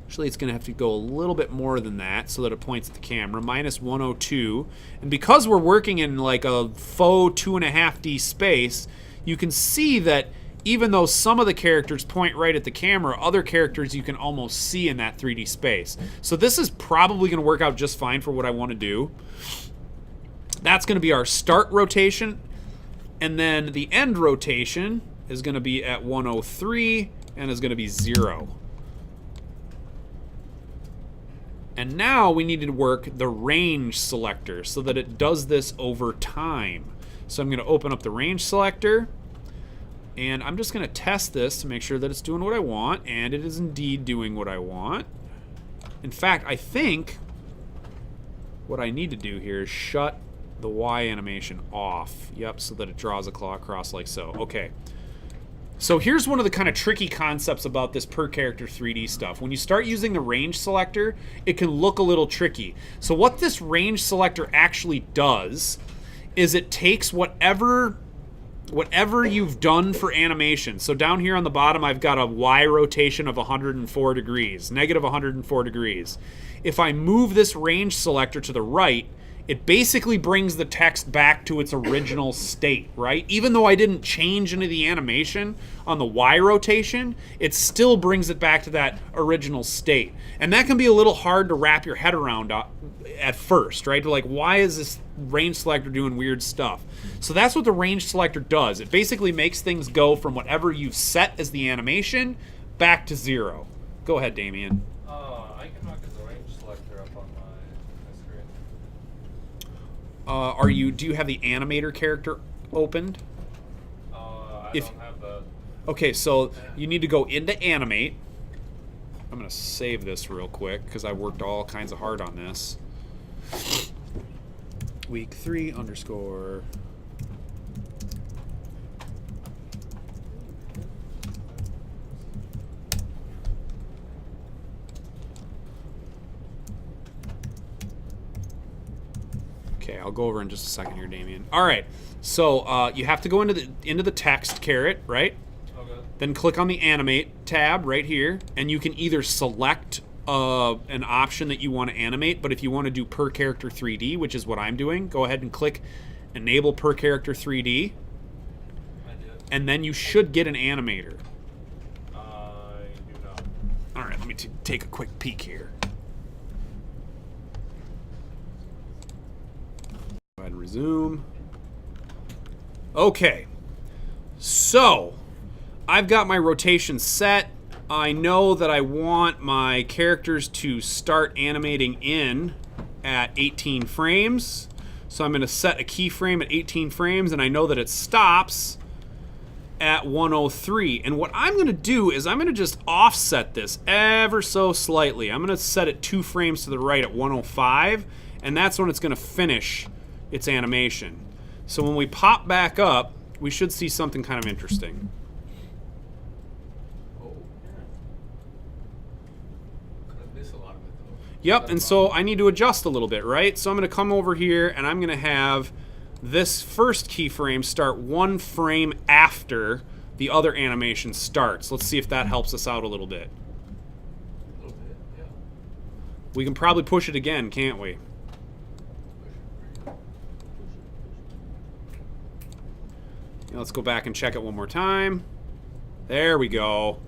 Speaker 1: Actually, it's going to have to go a little bit more than that so that it points at the camera. -102. And because we're working in like a faux 2.5D space, you can see that even though some of the characters point right at the camera, other characters you can almost see in that 3D space. So this is probably going to work out just fine for what I want to do. That's going to be our start rotation, and then the end rotation is going to be at 103 and is going to be 0. And now we need to work the range selector so that it does this over time. So I'm going to open up the range selector, and I'm just going to test this to make sure that it's doing what I want, and it is indeed doing what I want. In fact, I think what I need to do here is shut the Y animation off. Yep, so that it draws a claw across like so. Okay. So here's one of the kind of tricky concepts about this per character 3D stuff. When you start using the range selector, it can look a little tricky. So what this range selector actually does is it takes whatever you've done for animation. So down here on the bottom, I've got a Y rotation of 104 degrees, negative 104 degrees. If I move this range selector to the right, it basically brings the text back to its original state, right? Even though I didn't change any of the animation on the Y rotation, it still brings it back to that original state. And that can be a little hard to wrap your head around at first, right? Like, why is this range selector doing weird stuff? So that's what the range selector does. It basically makes things go from whatever you've set as the animation back to 0. Go ahead, Damien.
Speaker 6: I can mark the range selector up on my screen.
Speaker 1: Do you have the animator character opened?
Speaker 6: I
Speaker 1: If-
Speaker 6: don't have that.
Speaker 1: Okay, so you need to go into animate. I'm gonna save this real quick because I worked all kinds of hard on this. Week 3 _ Okay, I'll go over in just a second here, Damien. All right, so you have to go into the text caret, right?
Speaker 6: Okay.
Speaker 1: Then click on the animate tab right here, and you can either select an option that you want to animate, but if you want to do per character 3D, which is what I'm doing, go ahead and click enable per character 3D,
Speaker 6: I did.
Speaker 1: and then you should get an animator.
Speaker 6: I do not.
Speaker 1: All right, let me take a quick peek here. Go ahead and resume. Okay. So, I've got my rotation set. I know that I want my characters to start animating in at 18 frames. So I'm going to set a keyframe at 18 frames, and I know that it stops at 103. And what I'm going to do is I'm going to just offset this ever so slightly. I'm going to set it 2 frames to the right at 105, and that's when it's going to finish its animation. So when we pop back up, we should see something kind of interesting.
Speaker 2: Oh, kind of miss a lot of it though.
Speaker 1: Yep, and so I need to adjust a little bit, right? So I'm going to come over here, and I'm going to have this first keyframe start 1 frame after the other animation starts. Let's see if that helps us out a little bit.
Speaker 2: A little bit, yeah.
Speaker 1: We can probably push it again, can't we? Yeah, let's go back and check it one more time. There we go.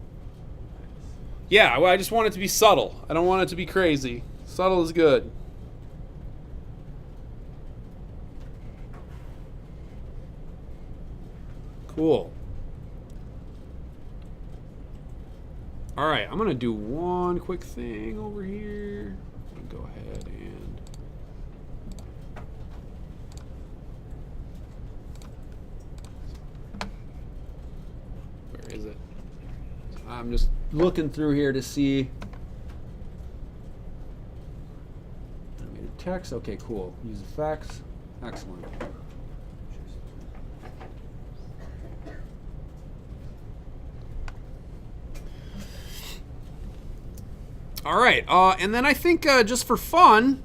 Speaker 1: Yeah, well, I just want it to be subtle. I don't want it to be crazy. Subtle is good. Cool. All right, I'm gonna do one quick thing over here. Go ahead and where is it? I'm just looking through here to see. Animated text. Okay, cool. Use effects. Excellent. All right, and then I think just for fun,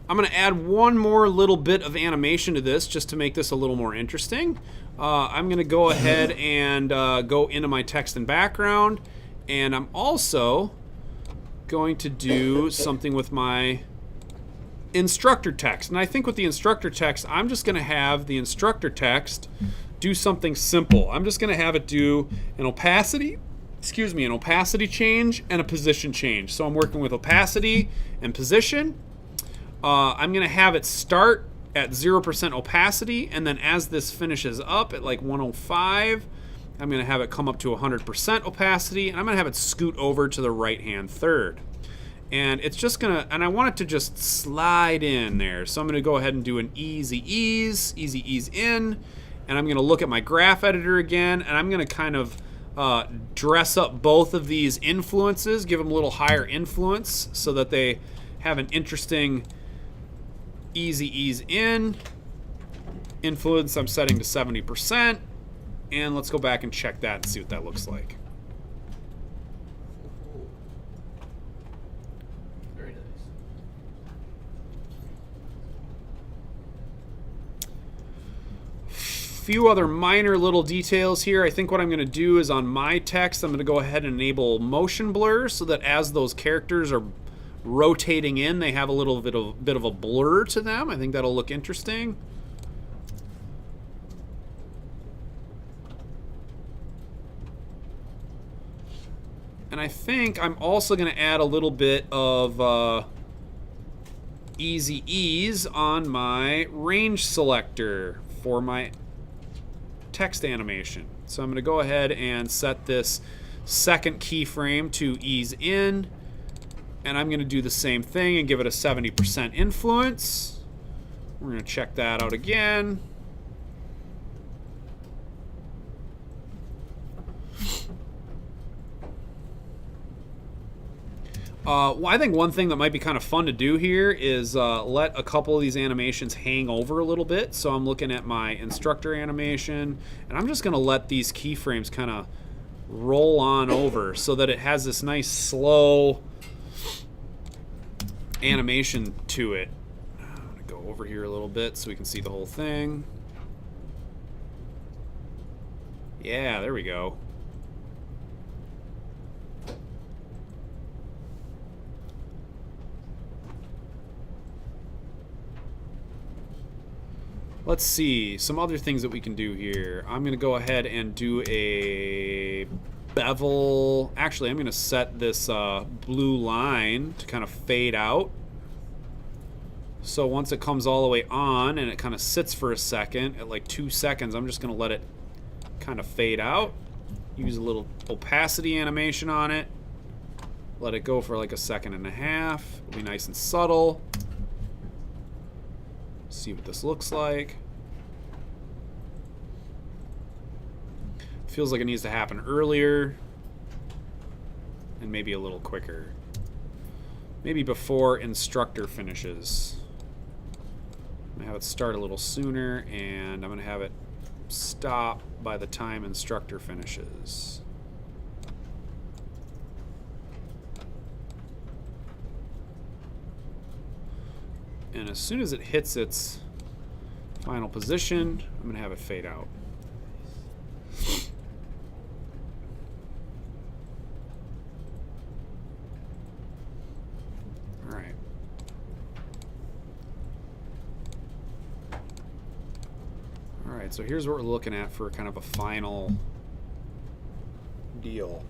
Speaker 1: I'm going to add one more little bit of animation to this just to make this a little more interesting. I'm going to go ahead and go into my text and background, and I'm also going to do something with my instructor text. And I think with the instructor text, I'm just going to have the instructor text do something simple. I'm just going to have it do an opacity change and a position change. So I'm working with opacity and position. I'm going to have it start at 0% opacity, and then as this finishes up at like 105, I'm going to have it come up to 100% opacity, and I'm going to have it scoot over to the right-hand third. And it's just going to, and I want it to just slide in there. So I'm going to go ahead and do an easy ease in, and I'm going to look at my graph editor again, and I'm going to kind of dress up both of these influences, give them a little higher influence so that they have an interesting easy ease in. Influence I'm setting to 70%. And let's go back and check that and see what that looks like.
Speaker 2: Very nice.
Speaker 1: Few other minor little details here. I think what I'm going to do is on my text, I'm going to go ahead and enable motion blur so that as those characters are rotating in, they have a little bit of a blur to them. I think that'll look interesting. And I think I'm also going to add a little bit of easy ease on my range selector for my text animation. So I'm going to go ahead and set this second keyframe to ease in, and I'm going to do the same thing and give it a 70% influence. We're going to check that out again. Well, I think one thing that might be kind of fun to do here is let a couple of these animations hang over a little bit. So I'm looking at my instructor animation, and I'm just going to let these keyframes kind of roll on over so that it has this nice slow animation to it. I'm going to go over here a little bit so we can see the whole thing. Yeah, there we go. Let's see, some other things that we can do here. I'm going to go ahead and do a bevel. Actually, I'm going to set this blue line to kind of fade out. So once it comes all the way on and it kind of sits for a second, at like 2 seconds, I'm just going to let it kind of fade out. Use a little opacity animation on it. Let it go for like 1.5 seconds. It'll be nice and subtle. See what this looks like. Feels like it needs to happen earlier and maybe a little quicker. Maybe before instructor finishes. I'm gonna have it start a little sooner, and I'm gonna have it stop by the time instructor finishes. And as soon as it hits its final position, I'm gonna have it fade out. Alright, so here's what we're looking at for kind of a final deal.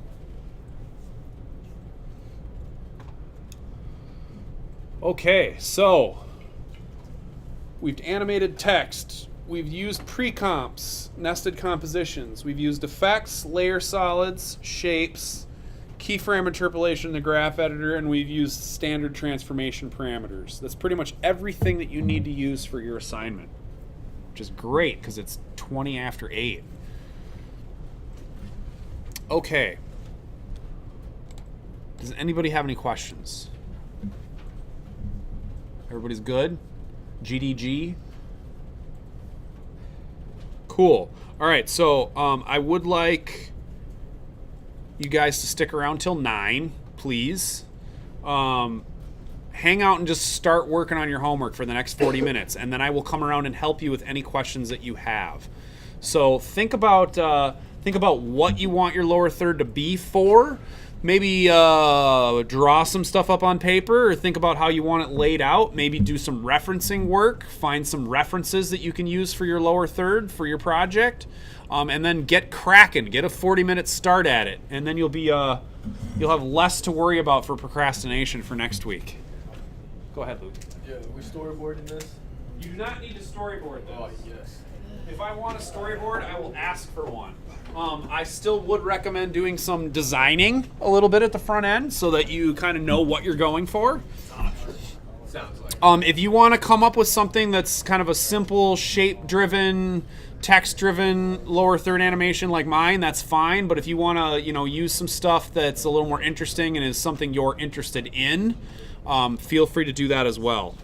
Speaker 1: Okay, so we've animated text, we've used pre-comps, nested compositions, we've used effects, layer solids, shapes, keyframe interpolation in the graph editor, and we've used standard transformation parameters. That's pretty much everything that you need to use for your assignment, which is great because it's 20 after 8. Okay. Does anybody have any questions? Everybody's good? GDG? Cool. All right, so I would like you guys to stick around till 9, please. Hang out and just start working on your homework for the next 40 minutes, and then I will come around and help you with any questions that you have. So think about what you want your lower third to be for. Maybe draw some stuff up on paper, or think about how you want it laid out. Maybe do some referencing work, find some references that you can use for your lower third for your project, and then get cracking. Get a 40-minute start at it, and then you'll have less to worry about for procrastination for next week. Go ahead, Luke.
Speaker 5: Yeah, are we storyboarding this?
Speaker 1: You do not need to storyboard this.
Speaker 5: Oh, yes.
Speaker 1: If I want a storyboard, I will ask for one. I still would recommend doing some designing a little bit at the front end so that you kind of know what you're going for.
Speaker 2: Sounds like.
Speaker 1: If you want to come up with something that's kind of a simple shape-driven, text-driven lower third animation like mine, that's fine. But if you want to, use some stuff that's a little more interesting and is something you're interested in, feel free to do that as well.